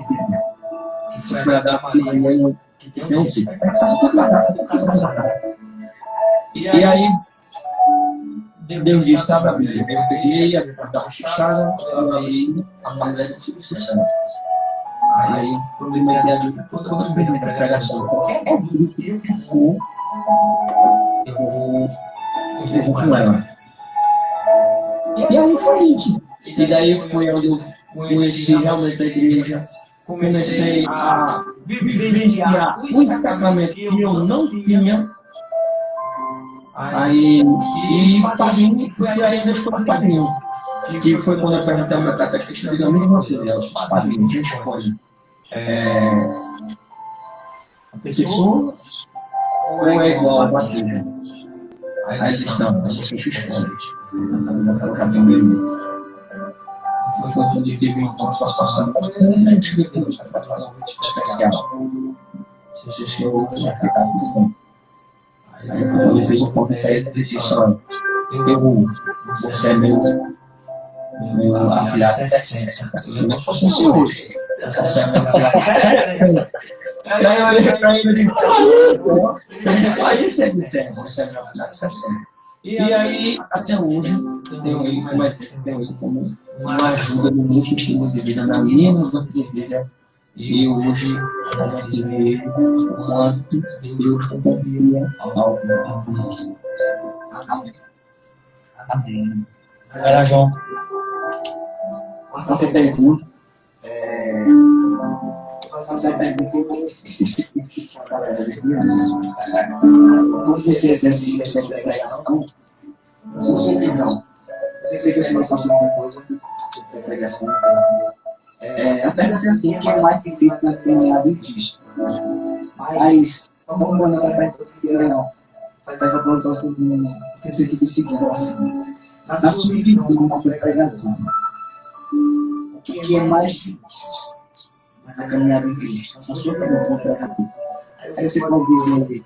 Speaker 4: que foi a da Maria, que tem um ciclo. E aí Deus disse, estava bem, eu peguei, a fechada, eu abri a maneira de sucessão. Aí, primeira dica, toda a primeira pregação, qualquer dúvida que eu for, eu vou com ela. E aí foi isso. E daí foi onde eu conheci realmente a igreja, comecei a vivenciar um sacramento que eu não tinha. Aí, e Padrinho, foi aí Deus foi Padrinho. Que foi quando eu perguntei ao meu catequista, digo, amigo, os padrinhos, gente responde. A pessoa ou é igual ao batismo? Aí eles não, vocês respondem. Eu já tenho medo. Foi quando eu tive uma situação muito especial. Se eu aplicar isso. Aí quando ele fez o ponto ele disse, olha, você é meu afilhado até sempre. Não fosse hoje. Aí eu olhei para ele e disse, só aí você disse, você é meu afilhado até sempre. E aí, até hoje, tenho ele, mas tenho ele como uma ajuda no meu estilo de vida na minha e nos outros vida. E hoje, a gente vê o quanto Deus confia ao mundo. Amém.
Speaker 2: Era João.
Speaker 1: Quarta pergunta. Fazer a pergunta como você assiste essa pregação, na sua visão. Eu sei que você não passou alguma coisa de pregação. A pergunta é assim, que é mais difícil na caminhada em Cristo. Mas, como essa pergunta faz a plantação no sentido de segurança. Na sua visão, como pregador, o que é mais difícil na caminhada em Cristo? Na sua visão, como pregador. Aí você pode dizer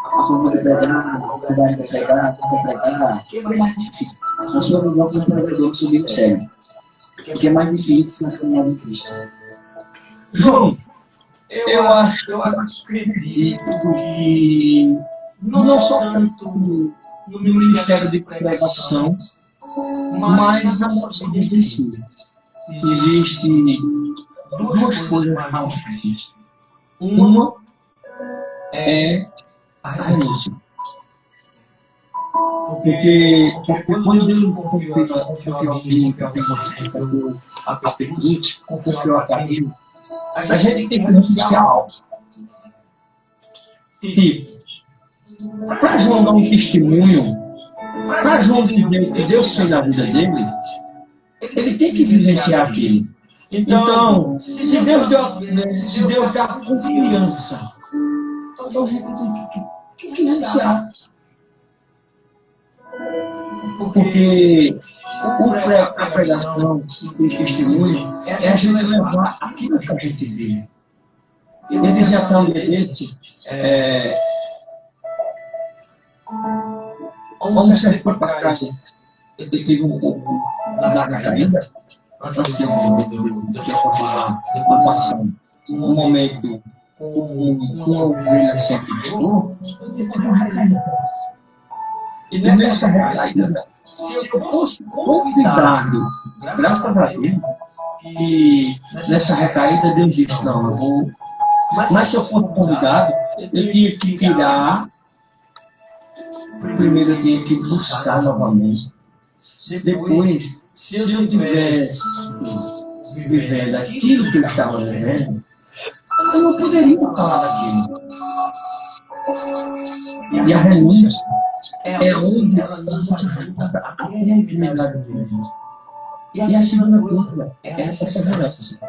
Speaker 1: a forma de pregar, a oportunidade de pregar, como pregar, o que é mais difícil? Na sua visão, como pregador, do seu ministério. O que é mais difícil na caminhada em Cristo?
Speaker 4: João, eu acredito que não só tanto no ministério de pregação, mas na nossa vida em si. Existem duas coisas mais difíceis. Uma é a renúncia. Porque quando Deus confiou a mim, confiou a Petrúcio, confiou a Camilo, a gente tem que renunciar algo. Tipo, para João dar um testemunho, para João viver o que Deus fez na vida dele, ele tem que vivenciar aquilo. Então, se Deus dá confiança, então a gente tem que vivenciar. Porque a pregação e o testemunho é a gente levar aquilo que a gente vive. Ele dizia até um bilhete, vamos ser para trás. Ele teve um pouco da caída, nós temos uma passão, um momento com uma ovelha sempre estou, e nessa recaída, se eu fosse convidado, graças a Deus, que nessa recaída Deus disse, não, eu vou. Mas se eu fosse convidado, eu tinha que tirar. Primeiro eu tinha que buscar novamente. Depois, se eu tivesse vivendo aquilo que eu estava vivendo, eu não poderia falar daquilo. E a renúncia é onde ela nos ajuda a ter a intimidade de Deus. E a segunda coisa é a perseverança.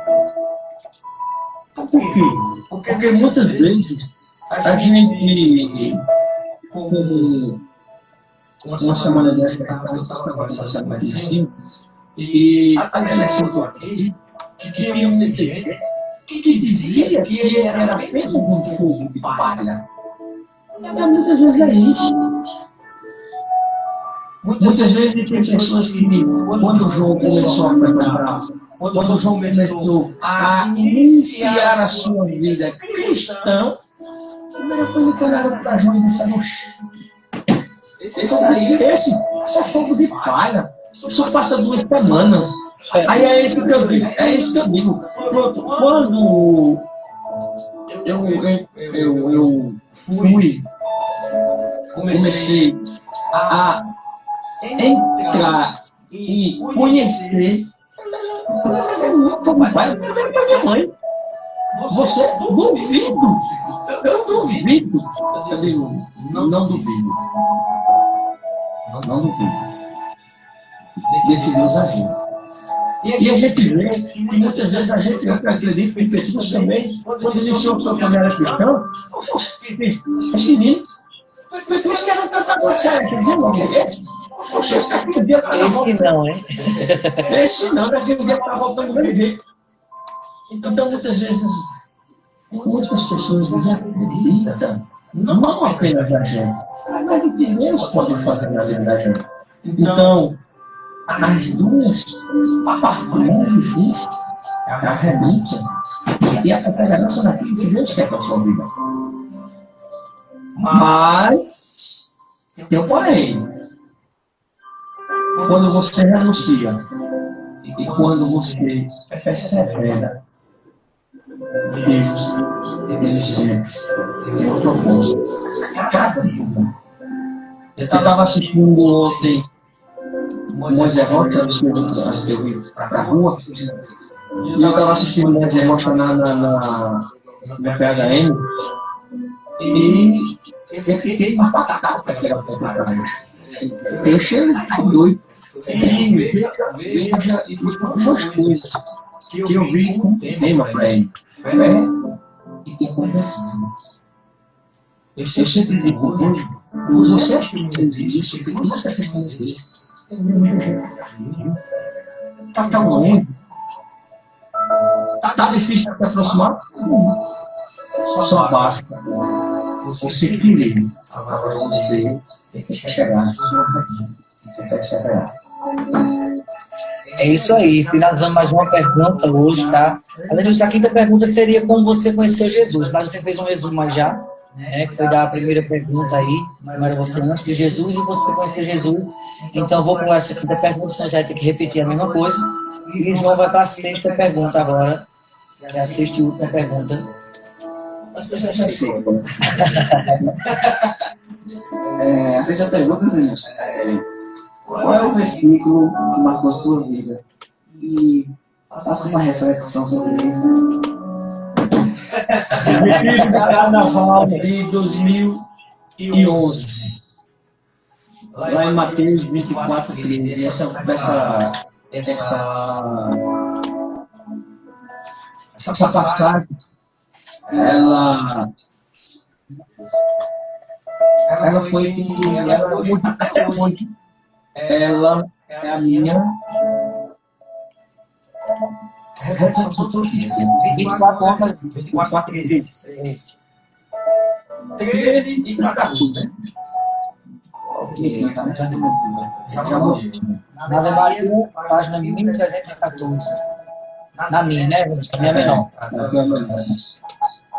Speaker 4: Por quê? Porque muitas vezes a gente, como uma semana dessa, uma semana de 5, e a gente aqui, que tinha um gente que dizia que era apenas um fogo de palha. Muitas vezes é isso. Muitas vezes tem pessoas que, quando o João começou a preparar, quando o João começou a iniciar a sua vida cristã, a primeira coisa que olharam para João e disseram: esse é fogo de palha, isso passa 2 semanas. Aí é isso que eu digo. Pronto, quando eu comecei a entrar e conhecer, como pai, para minha mãe. Você duvido? Eu duvido. Eu digo, não duvido. Não duvido. Deixe Deus agir. E a gente vê que muitas vezes a gente acredita que pessoas também, quando iniciou a sua caminhada cristã, os meninos, pessoas que eram casados sérios, quer dizer, não é esse?
Speaker 2: Esse não, hein?
Speaker 4: Esse não, daquele dia que está voltando a viver. Então, muitas vezes, muitas pessoas desacreditam, não apenas da gente, mas do que Deus pode fazer na vida da gente. Então, as duas partes mais difíceis é a renúncia e a perseverança naquilo que Deus quer para a sua vida. Mas, tem um porém. Quando você renuncia e quando você persevera, Deus, Ele sempre tem um propósito. Cada dia. Eu estava assistindo ontem Moisés Rocha, antes de eu vir para a rua, e eu estava assistindo Moisés Rocha na PHM, e eu fiquei impactado com aquela reportagem. Eu achei doido. E veja algumas coisas que eu vi como tema para ele: fé e conversão. Eu sempre digo, você acha que não existe? Porque você acha que não existe? Está tão longe? Está difícil de se aproximar? Só basta você querer. Agora você tem que chegar na sua vida e perseverar.
Speaker 2: É isso aí, finalizando mais uma pergunta hoje, tá? Além disso, a quinta pergunta seria como você conheceu Jesus, mas você fez um resumo aí já, né? Que foi da primeira pergunta aí, como era você antes de Jesus e você conheceu Jesus. Então eu vou com essa quinta pergunta, senão você vai ter que repetir a mesma coisa. E João vai para a sexta pergunta agora, que é a sexta e última pergunta.
Speaker 1: A sexta pergunta, irmãos, qual é o versículo que marcou sua vida? E faça uma reflexão sobre isso.
Speaker 4: Retiro do Carnaval de 2011. Lá em Mateus 24:13. Essa passagem, ela foi até hoje. Ela é a minha reflexão política.
Speaker 2: 24 horas.
Speaker 4: 13 e 14.
Speaker 1: Já morreu.
Speaker 2: Na Ave Maria, página 1314. Na minha, né? Essa minha menor.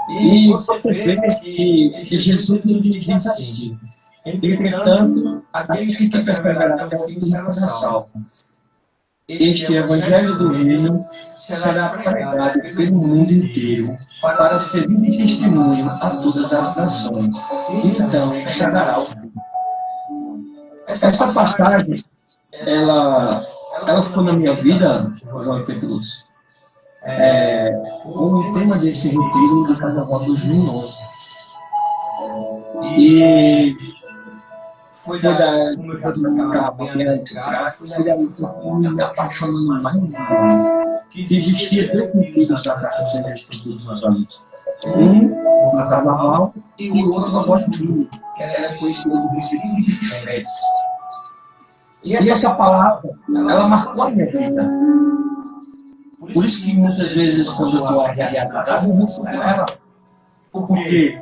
Speaker 4: E você vê que Jesus nos diz assim: entretanto, aquele que perseverar até o fim será salvo. Este evangelho do reino será pregado pelo mundo inteiro para servir de testemunho a todas as nações. Então chegará o fim. Essa passagem, ela ficou na minha vida, João Petrus, o tema desse retiro do Carnaval 2011. E foi da me apaixonando mais e mais. Que existia dois sentidos da captação de todos os anos. Um no Carnaval e o outro na voz do que era conhecido do Espírito de Férias. E essa palavra, ela marcou a minha vida. Por isso que muitas vezes, quando eu estou arreado em casa, eu vou com ela. Por quê?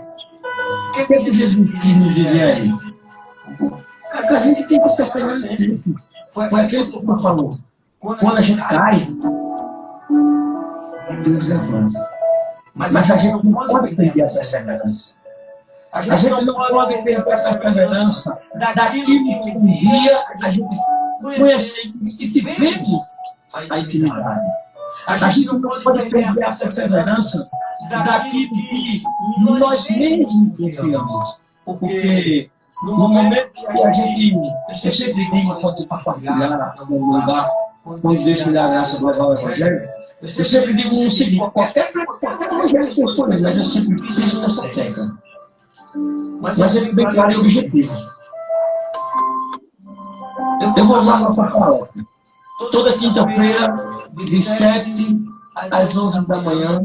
Speaker 4: O que Jesus quis nos dizer aí? Que a gente tem que perseverar em Cristo. Foi aquilo que o falou. Quando a gente cai, Deus levanta. Mas a gente não pode perder a perseverança. A gente não pode perder a perseverança daquilo que um dia a gente conheceu e tivemos a intimidade. A gente não pode perder a perseverança daquilo que nós mesmos confiamos. Porque no momento que a gente, eu sempre digo quando compartilhar no lugar, quando Deus me dá a graça de levar o Evangelho, eu sempre digo o seguinte: qualquer Evangelho que eu escolher, mas eu sempre preciso dessa técnica. Mas ele bem claro e objetivo. Eu vou usar a nossa palavra. Toda quinta-feira, de 7 às 11 da manhã,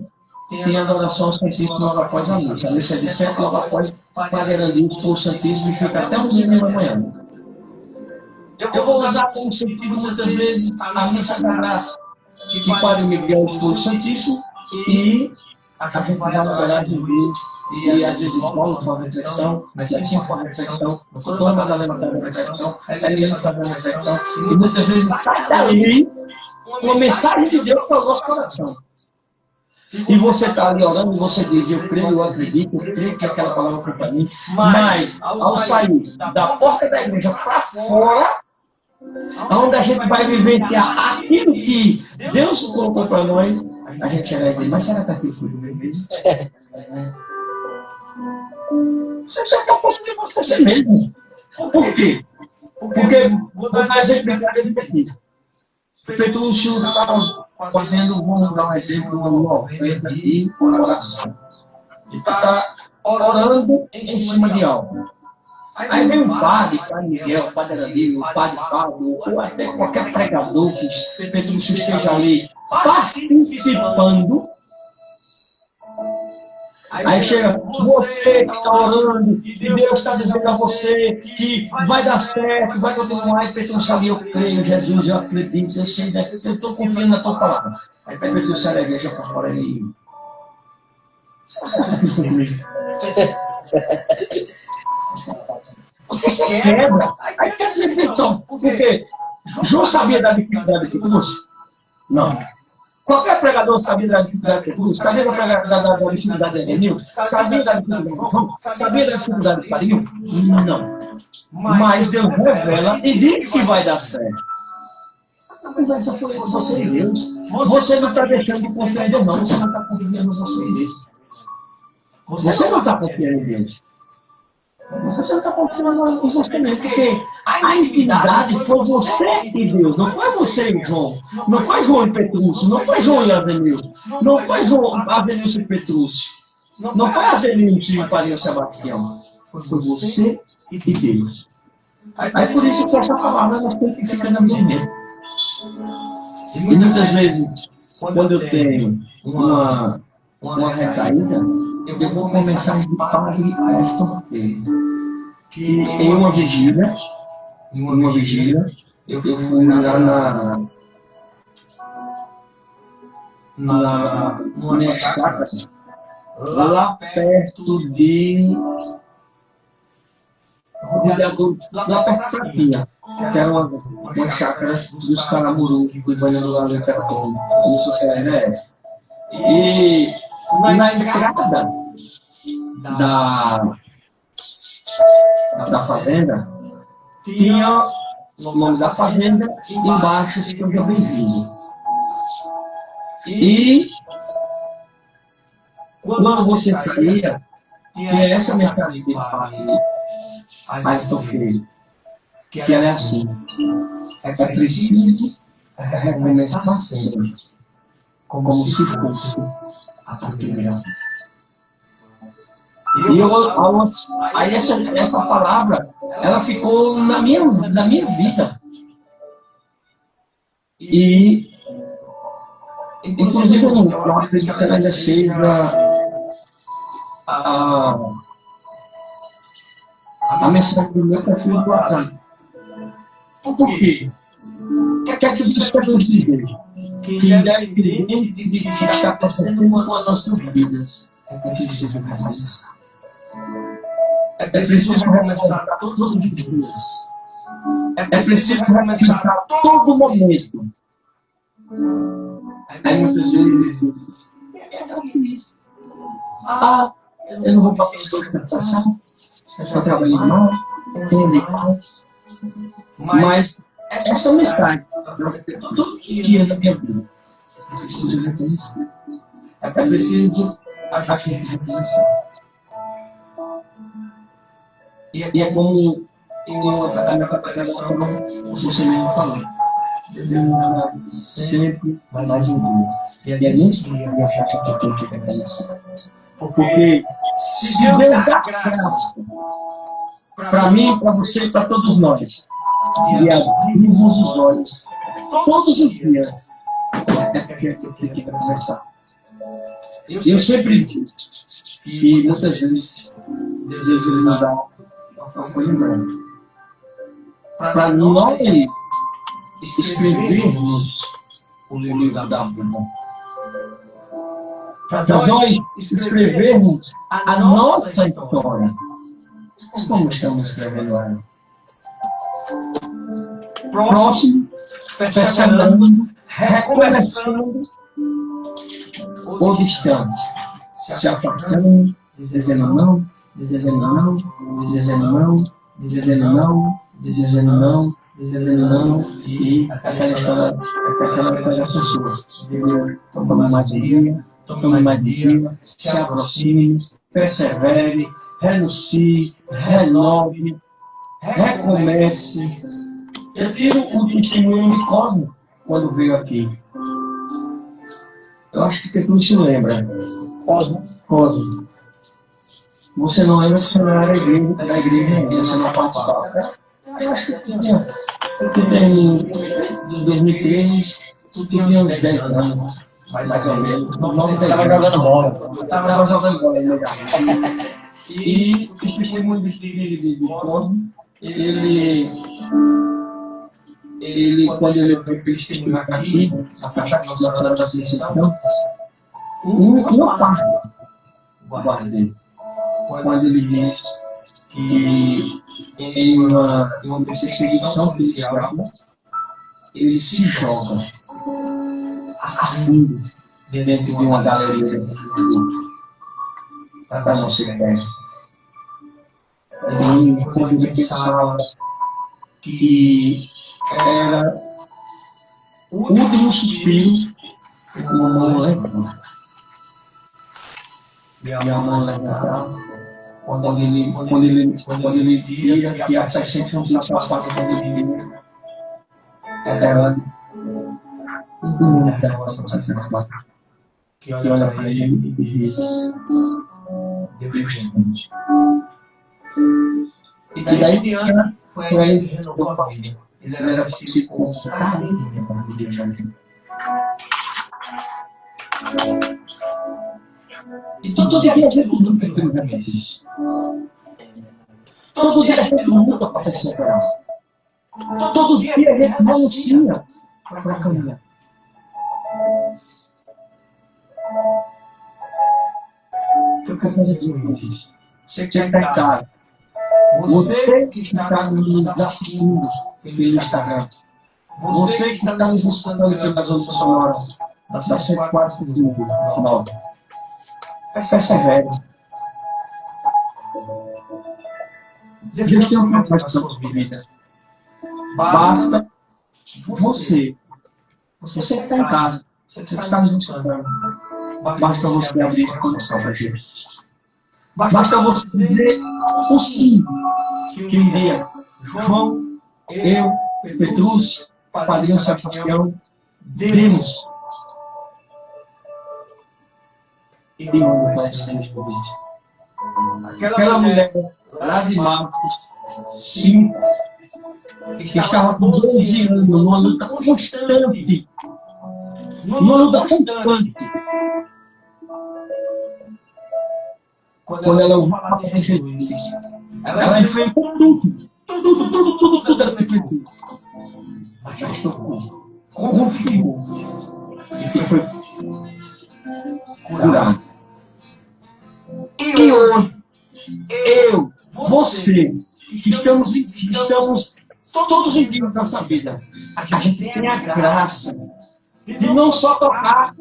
Speaker 4: tem a adoração ao Santíssimo logo após a missa. A missa é de 7 logo após Padeirandinho para o Santíssimo e fica até 11 da manhã. Eu vou usar como sentido muitas vezes a missa da graça, que Padre Miguel foi o Santíssimo, e a gente vai adorar de Deus. E às vezes Paulo faz a reflexão, Betinho faz a reflexão, Dona Madalena faz a reflexão, Eliane faz a reflexão, e muitas vezes sai dali uma mensagem de Deus para o nosso coração. E você está ali orando e você diz: eu creio, eu acredito, eu creio que aquela palavra foi para mim. Mas ao sair da porta da igreja para fora, onde a gente vai vivenciar aquilo que Deus colocou para nós, a gente chega e diz: mas será que aquilo foi mesmo? Você está fazendo de você mesmo. Por quê? Porque vou dar exemplo aqui. Petrúcio estava fazendo, vamos dar um exemplo, uma oferta de oração. E está orando em cima de algo. Aí vem um padre, Padre Miguel, o Padre Arandinho, o Padre Fábio, ou até qualquer pregador que Petrúcio esteja ali participando. Aí chega, você que está orando, e Deus está dizendo a você que vai dar certo, vai continuar, e Petrúcio ali: eu creio, Jesus, eu acredito, eu sei, né? Eu estou confiando na tua palavra. Aí Petrúcio sai da igreja para fora e... Você quebra. Aí quer dizer, pessoal, porque João sabia da dificuldade de Petrúcio? Não. Qualquer pregador sabia da dificuldade de Petrúcio? Sabia da dificuldade de Ezenil? Sabia da dificuldade de João? Sabia da dificuldade de Parinho? Não. Mas Deus revela e diz que vai dar certo. A conversa foi entre você e Deus. Você não está deixando de confiar em Deus, não. Você não está confiando em você mesmo. Você não está confiando em Deus. Você não está confiando em você mesmo, porque a intimidade foi você e Deus, não foi você e João, não foi João e Petrúcio, não foi João e Azenilson, não foi João, Azenilson e Petrúcio, não foi Azenilson e Farinha Sebastião, foi você e Deus. Aí por isso que essa palavra nós temos que ficar na minha mente. E muitas vezes, quando eu tenho uma recaída, eu vou começar de Padre Aston que em uma vigília, eu fui lá numa chácara, lá perto de Rodeador, lá perto da Pratinha, que era uma chácara dos Caramuru, que foi banhando lá no Caracol, isso é. E na entrada da fazenda, tinha o nome da fazenda e embaixo Seja Bem-vindo. E quando você saía, tinha essa mensagem de Ayrton Filho, que ela é assim: é preciso recomeçar sempre, como se fosse a primeira. E aí essa palavra, ela ficou na minha vida. E, inclusive, eu acredito que ela ainda seja a mensagem do meu perfil do WhatsApp. Por quê? O que é que Deus quer nos dizer? Que independente de que está acontecendo com as nossas vidas, é preciso recomeçar. É preciso recomeçar todos os dias. É preciso recomeçar a todo momento. Aí muitas vezes eu não vou passar por tentação, eu estou trabalhando mal, mas essa mensagem todo dia na minha vida. É preciso recomeçar. É preciso a gente recomeçar. E é como a minha preparação, você mesmo falou. Sempre mais um dia. E é nesse dia que a gente tem que recomeçar. Porque se Deus dá graça para mim, para você e para todos nós, e abrimos os olhos todos os dias, é porque a gente tem que recomeçar. Eu sempre digo que muitas vezes Deus nos dá uma coisa grande. Para nós escrevermos o livro da vida. Para nós escrevermos a nossa história. Como estamos escrevendo ela? Próximo, perseverando, recomeçando, ou distante, se afastando, dizendo não, dizendo não, dizendo não, dizendo não, dizendo não, dizendo não, e aquela história das pessoas. Tome mais dia, se aproxime, persevere, renuncie, renove, recomece. Eu tive um testemunho de Cosmo quando veio aqui. Eu acho que Petrúcio se lembra. Cosmo. Você não lembra se você não era da igreja ainda, você não participava. Eu acho que tinha. Tu tem de 2003, tu tinha uns 10 anos, mais ou menos. Estava jogando bola. Estava jogando bola, legal. E o testemunho de Cosmo, ele, quando ele veio testemunho aqui, a faixa que nós falamos da sessão, uma parte guardei. Quando ele diz que em uma perseguição policial, ele se joga a fundo dentro de uma galeria para não ser preso. E quando ele pensava que era o último suspiro, uma mão levanta. e a mão levantar. Quando ele tira, e a paciente não está fácil quando ele tira. Ela que olha para ele e diz: Deus te amo. E daí em diante foi aí que renovou a vida. Ele era parecido com o carinho para viver jardim. E todo dia a gente luta pelo começo. Todo dia a gente luta para perseverar. Todo dia a gente renuncia para caminhar. Eu quero dizer isso. Você que está em casa. Você que está nos assistindo pelo Instagram. Você que está nos escutando pelas outras sonoras. Da 104.9. Persevere. Deus tem um propósito na sua vida. Basta você que está em casa, você que está nos escutando, basta você abrir esse coração para Jesus. Basta você dizer o sim que um dia João, eu, Petrúcio, Padrinho Sebastião, demos. E onde vai ser Jesus? Aquela mulher lá de Marcos 5, que estava com 12 anos numa luta constante. Numa luta constante. Quando ela ouviu falar de Jesus, ela enfrentou tudo ela enfrentou. Mas confiou e foi curado. E hoje, eu, você, que estamos todos os dias nessa vida, a gente tem a graça de não só tocar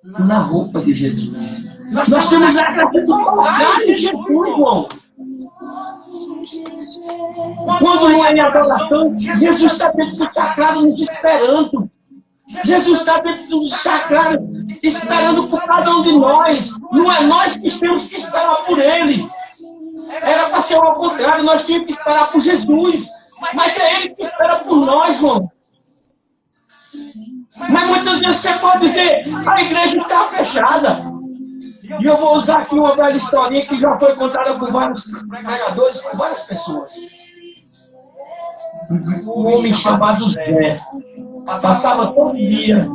Speaker 4: na roupa de Jesus. Nós temos a graça de tocar em Jesus, irmão. Quando não é em adoração, Jesus está dentro do sacrário nos esperando. Jesus está dentro do sacrário esperando por cada um de nós. Não é nós que temos que esperar por Ele. Era para ser ao contrário, nós tínhamos que esperar por Jesus. Mas é Ele que espera por nós, irmão. Mas muitas vezes você pode dizer, a igreja está fechada. E eu vou usar aqui uma velha historinha que já foi contada por vários pregadores, por várias pessoas. Um homem chamado Zé passava todo dia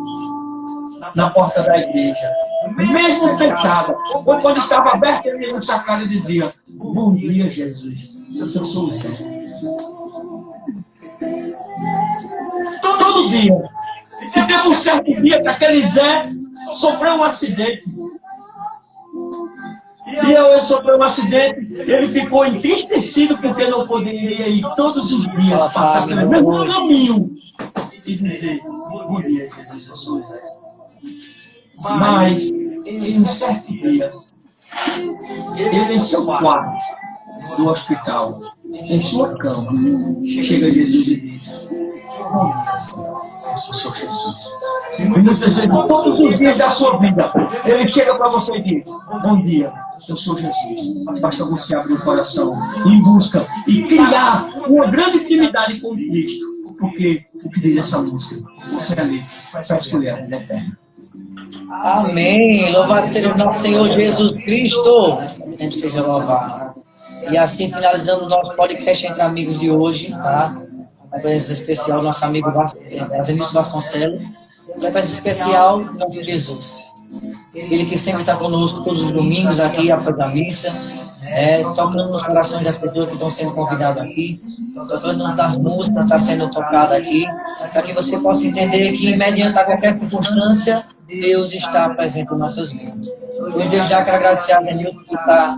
Speaker 4: na porta da igreja, mesmo fechada. Ou quando estava aberta, ele no sacrário dizia: bom dia, Jesus, eu sou o Zé. Todo dia. E teve um certo dia que aquele Zé sofreu um acidente. E ao ele sofreu um acidente, ele ficou entristecido porque não poderia ir todos os dias passar pelo mesmo caminho e dizer: bom dia, Jesus, eu sou o Zé. Mas, em um certo dia, ele em seu quarto do hospital, em sua cama, chega Jesus e diz: eu sou Jesus. E muitas vezes, todos os dias da sua vida, ele chega para você e diz: bom dia, eu sou Jesus. Basta você abrir o coração em busca e criar uma grande intimidade com Cristo. Porque o que diz essa música? Você é livre para escolher a vida eterna.
Speaker 2: Amém. Louvado seja o nosso Senhor Jesus Cristo. Sempre seja louvado. E assim finalizamos o nosso podcast Entre Amigos de hoje, tá? Uma presença especial do nosso amigo Azenício Vasconcelos. Uma presença especial em nome de Jesus. Ele que sempre está conosco todos os domingos aqui após a missa, tocando nos corações das pessoas que estão sendo convidadas aqui, tocando nas músicas que está sendo tocada aqui, para que você possa entender que, mediante a qualquer circunstância, Deus está presente em nossas vidas. Hoje, desde já, quero agradecer a Denilton por estar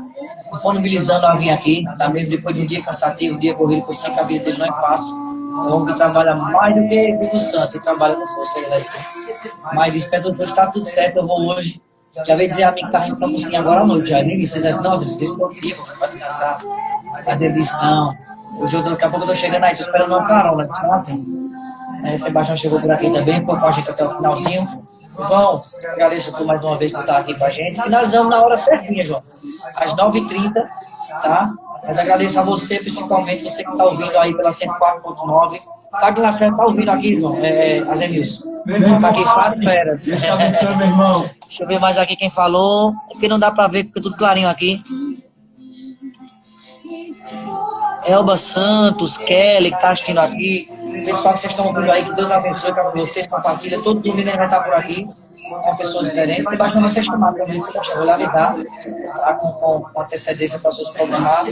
Speaker 2: disponibilizando a vir aqui, tá? Mesmo depois de um dia cansativo, um dia corrido, por sei que a vida dele não é fácil. É um homem que trabalha mais do que Espírito Santo, e trabalha com força ele aí. Mas disse: Pedro, hoje está tudo certo, eu vou hoje. Já veio dizer a mim que está indo para a cozinha agora à noite. Já nem disse: nossa, eles deixam todo dia para descansar. Mas ele disse: não, hoje daqui a pouco eu estou chegando aí, estou esperando uma carola. Disse: assim. Sebastião chegou por aqui também, foi com a gente até o finalzinho. João, agradeço por mais uma vez por estar aqui com a gente. Finalizamos na hora certinha, João. Às 9h30, tá? Mas agradeço a você, principalmente você que está ouvindo aí pela 104.9. Tá certo, tá ouvindo aqui, João? Azenilson. Tá aqui, Fábio Feras.
Speaker 4: Deus te abençoe, meu irmão.
Speaker 2: Deixa eu ver mais aqui quem falou. É porque não dá pra ver, porque é tudo clarinho aqui. Elba Santos, Kelly, que tá assistindo aqui. Pessoal que vocês estão ouvindo aí, que Deus abençoe para vocês, compartilha. Todo domingo ele vai estar por aqui, com pessoas diferentes. Tem bastante vocês tomaram também, se gostar, vou lhe avisar, tá? Com antecedência para vocês programar.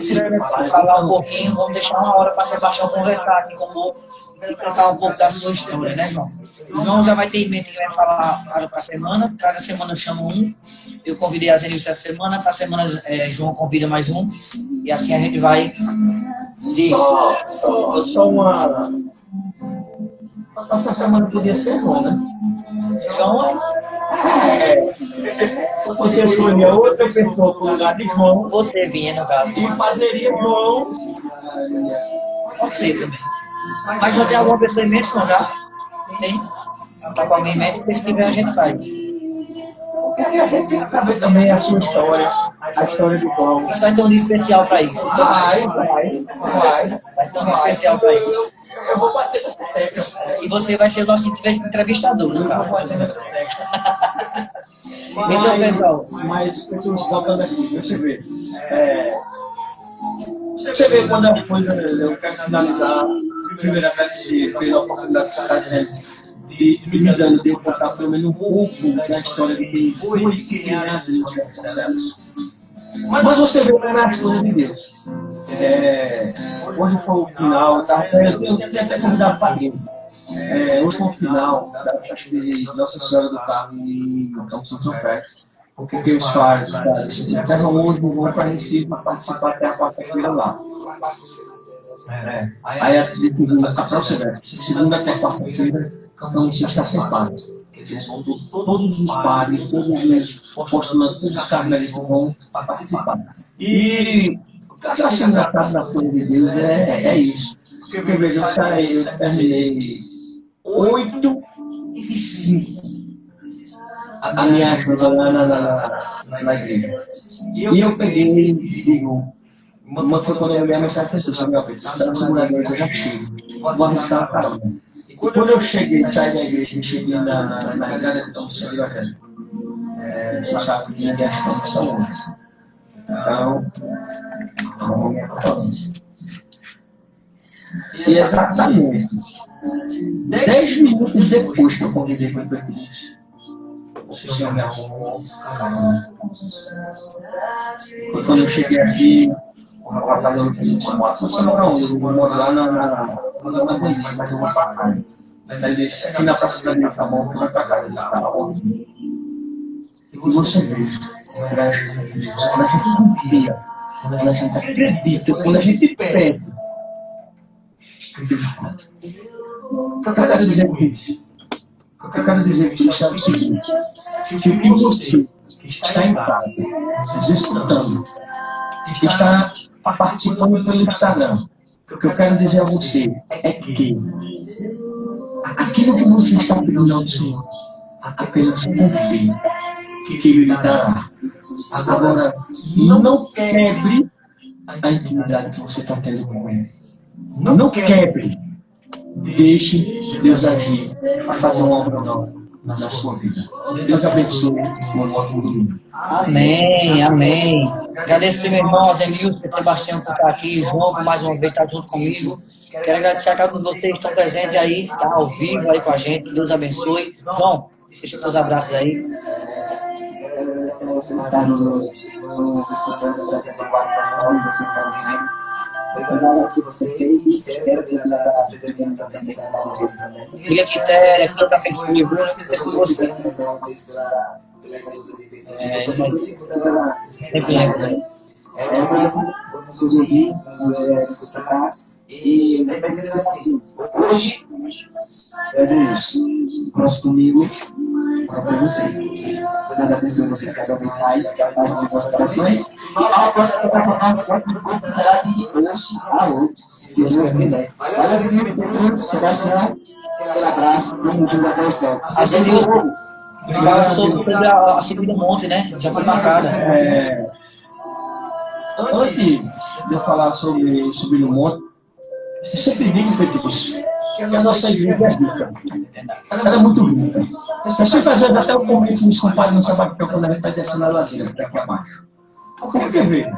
Speaker 2: Falar um pouquinho, vamos deixar uma hora para Sebastião conversar aqui com o povo e contar um pouco da sua história, né, João? O João já vai ter em mente que vai falar para a semana. Cada semana eu chamo um. Eu convidei a Zenilson essa semana, para a semana João convida mais um. E assim a gente vai.
Speaker 4: Só uma. Essa semana podia ser bom, né?
Speaker 2: João,
Speaker 4: Você escolhia outra pessoa para o lugar de João
Speaker 2: você vinha, no caso.
Speaker 4: e fazeria João.
Speaker 2: Pode ser também. Mas já tem alguma pessoa em mente, João, já? Tem? Tá com alguém em mente? Se tiver, a gente faz.
Speaker 4: Porque a gente tem que saber também a sua história, a história do João.
Speaker 2: Isso vai ter um dia especial para isso.
Speaker 4: Vai
Speaker 2: ter um dia especial para isso.
Speaker 4: Eu vou bater nessa tecla.
Speaker 2: E você vai ser o nosso entrevistador, né, cara?
Speaker 4: Eu vou bater nessa tecla.
Speaker 2: Então, pessoal.
Speaker 4: Mas eu estou voltando aqui, você vê. Você vê quando a coisa, eu quero finalizar, primeiro agradecer pela oportunidade que você está dizendo. De me dando de eu contar pelo menos um pouco da história de quem foi e quem é as processo. Mas você vê nas coisas de Deus. Hoje foi o final, eu tinha até convidado para ele. Hoje foi o final da festa de Nossa Senhora do Carmo e Campo São Sofrete. Porque os pais pegam hoje vão para Recife para participar até a quarta-feira lá. Aí a segunda até quarta-feira, então você está sem padres. Eles vão todos os padres, todos os postulantes, todos os carmelistas vão participar. E o que eu acho engraçado na coisa de Deus é isso. Porque veja, eu terminei 8h05 a minha ajuda lá na igreja. E eu peguei e digo, uma foi quando eu vi a mensagem para Jesus, meu filho, está na seguradora, eu já chego, vou arriscar a caramba. E quando eu cheguei, saí da igreja, cheguei na igreja, então, você viu a gente. Você sabe que minha as são outras. Então, a minha performance. E exatamente 10 minutos depois que eu convidei com o Petrício, o senhor me arrumou. Foi quando eu cheguei aqui, o rapaz que eu moro, você mora onde? Eu moro lá na Bonita, mas eu vou para casa. Ele disse, aqui na Praça da Minha tá bom, que vai para casa, ele está onde? E você vê, quando a gente confia, quando a gente acredita, quando a gente pede, o que eu quero dizer com isso? O que eu quero dizer com isso é o seguinte, que o que você está em casa, nos escutando, que está participando pelo Instagram, o que eu quero dizer a você é que aquilo que você está pedindo ao Senhor, apenas confie que Ele lhe dará. Agora, não quebre a intimidade que você está tendo com Ele. Não quebre. Deixe Deus agir, fazer uma obra nova na sua vida. Deus abençoe o ótimo domingo.
Speaker 2: Amém, amém. Agradecer meu irmão Zenilson, Sebastião por estar aqui, João por mais uma vez estar junto comigo. Quero agradecer a cada um de vocês que estão presentes aí, tá ao vivo aí com a gente. Deus abençoe. João, deixa os teus abraços aí.
Speaker 1: Quero agradecer a você que está nos escutando da 104.9, você que está nos vendo. Obrigado ao que você fez e espero que ela está pegando também nesse momento também.
Speaker 2: William Quitéria, que está disponível, não esqueça de você. É isso aí. Sempre lembro.
Speaker 1: Vamos nos ouvir, nos escutar. E também dizer assim, hoje é isso. Próximo domingo vai ser você. Deus abençoe vocês cada vez mais, que a paz de vossos corações. A próxima será de hoje a hoje, se Deus quiser. Valeu, Sebastião, aquele abraço, vamos junto até o céu.
Speaker 2: A Zenilson, Fala sobre a subida do monte, né? Já foi marcada.
Speaker 4: Antes de eu falar sobre subir no monte, eu sempre digo, Petrus, que a nossa igreja é rica. Ela é muito rica. Eu sempre às vezes até eu comento com os compadres no sabatão quando a gente vai descendo a ladeira, daqui abaixo. Porque, veja,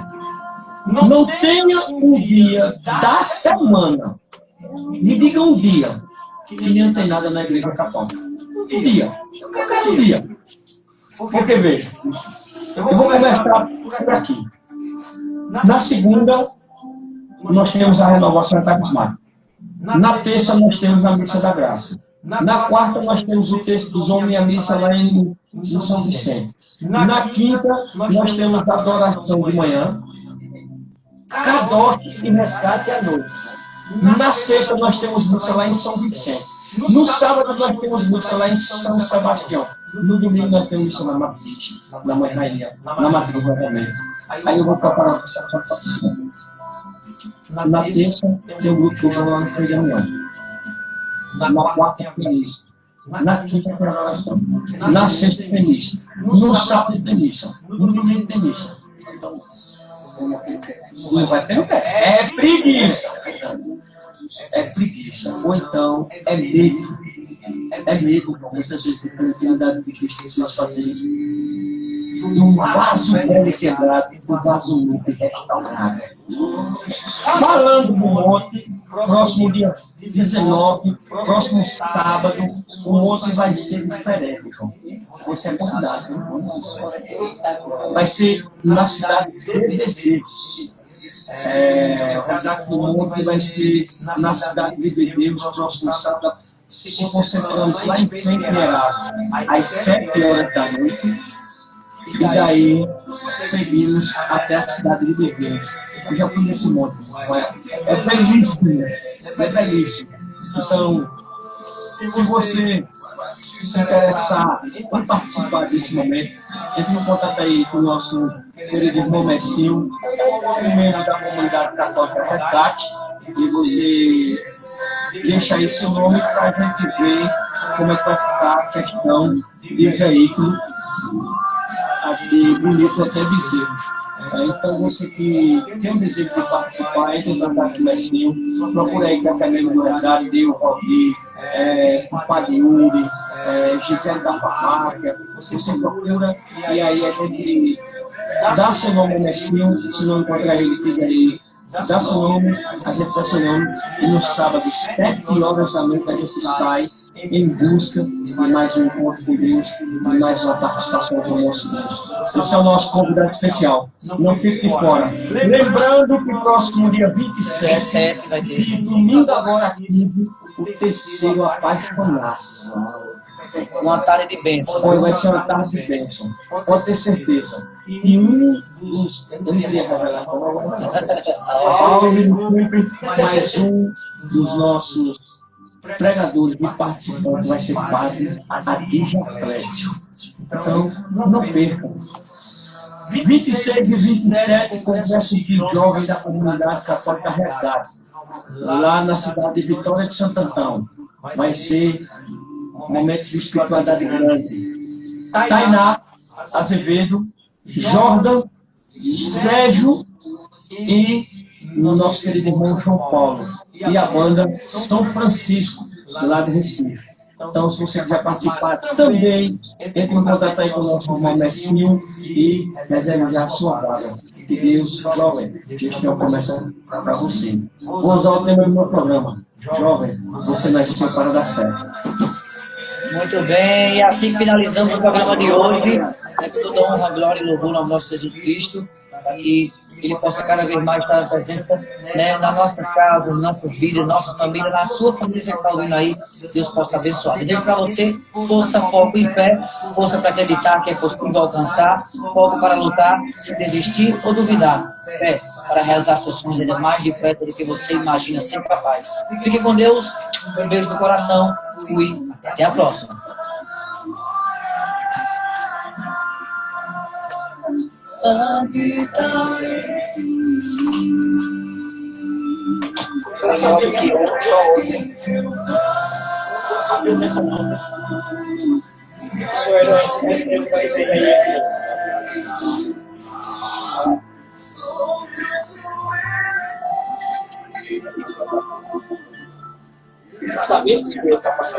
Speaker 4: não tenha um dia da semana, me diga um dia, que não tem nada na igreja católica. Um dia. Eu quero um dia. Porque, veja, eu vou começar por aqui. Na segunda, nós temos a renovação carismática. Na terça, nós temos a missa da graça. Na quarta, nós temos o texto dos homens e a missa lá em São Vicente. Na quinta, nós temos a adoração de manhã, cadoche e resgate à noite. Na sexta, nós temos missa lá em São Vicente. No sábado, nós temos missa lá em São Sebastião. No domingo, nós temos missa na Matriz, na Mãe Rainha, na Matriz, novamente. Aí eu vou preparar para a participação. Na terça, tem o grupo que eu vou lá no Freio de União. Na quarta, tem missa. Na quinta, tem adoração. Na sexta, tem missa. No sábado, tem missa. No domingo, tem missa. Então, não vai ter o pé. É preguiça. É preguiça. Ou então, é medo. É medo. Muitas vezes, tem a utilidade de Cristo que nós fazemos. Um vaso velho quebrado, um vaso novo restaurado. Falando do monte, próximo dia 19, próximo sábado, o monte vai ser diferente. Você é convidado. Vai ser na cidade de Desejos. O resgate do monte vai ser na cidade de Bedeiros, próximo sábado. Se concentramos lá em frente de Erasmo, às 7 horas da noite. E daí seguimos até a cidade de Bedeiros. Eu já fui nesse monte. É belíssimo. É belíssimo. Então, se você se interessar em participar desse momento, entre em contato aí com o nosso querido irmão Messinho, um membro da comunidade católica Resgate, e você deixa aí seu nome para a gente ver como é que vai ficar a questão de veículo de Bonito até Bezerros. Então, você que tem o desejo de participar, entre em contato com o Messinho, procura aí que até mesmo do Resgate, Deu, Valdir, o Padre Yuri, Gisele da Farmácia, você procura e aí a gente dá seu nome ao Messinho, se não encontrar ele, quiser ir, dá seu nome, a gente dá seu nome, e no sábado, 7 horas da noite, a gente sai em busca de mais um encontro com Deus, de mais uma participação com o nosso Deus. Esse é o nosso convidado especial. Não fique de fora. Lembrando que próximo dia 27
Speaker 2: vai ter.
Speaker 4: Domingo agora 15, o terceiro Apaixonar-se.
Speaker 2: Uma tarde de bênção.
Speaker 4: Vai ser uma tarde de bênção. Pode ter certeza. E um dos. Eu não queria revelar mais um dos nossos pregadores e participantes vai ser Padre Adija Clécio. Então, não percam. 26 e 27, Congresso de Jovens da Comunidade Católica Resgate, lá na cidade de Vitória de Santo Antão. Vai ser um momento de espiritualidade grande. Tainá Azevedo, Jordan, Sérgio e o nosso querido irmão João Paulo. E a banda São Francisco, lá de Recife. Então, se você quiser participar também, entre em contato aí com o nosso irmão Messinho e reserve já a sua vaga. Que Deus, jovem, Deus tem uma promessa para você. Vou usar o tema do meu programa. Jovem, você nasceu para dar certo.
Speaker 2: Muito bem, e assim que finalizamos o programa de hoje, com toda honra, glória e louvor ao nosso Jesus Cristo, para que Ele possa cada vez mais estar presente, nas nossas casas, nas nossas vidas, nossas famílias, na sua família que está ouvindo aí, Deus possa abençoar. Eu deixo para você força, foco e fé, força para acreditar que é possível alcançar, foco para lutar, se desistir ou duvidar, fé para realizar seus sonhos ainda mais depressa do que você imagina ser capaz. Fique com Deus, um beijo no coração, fui, até a próxima.
Speaker 4: Isso vai ser aí. Saber que essa parte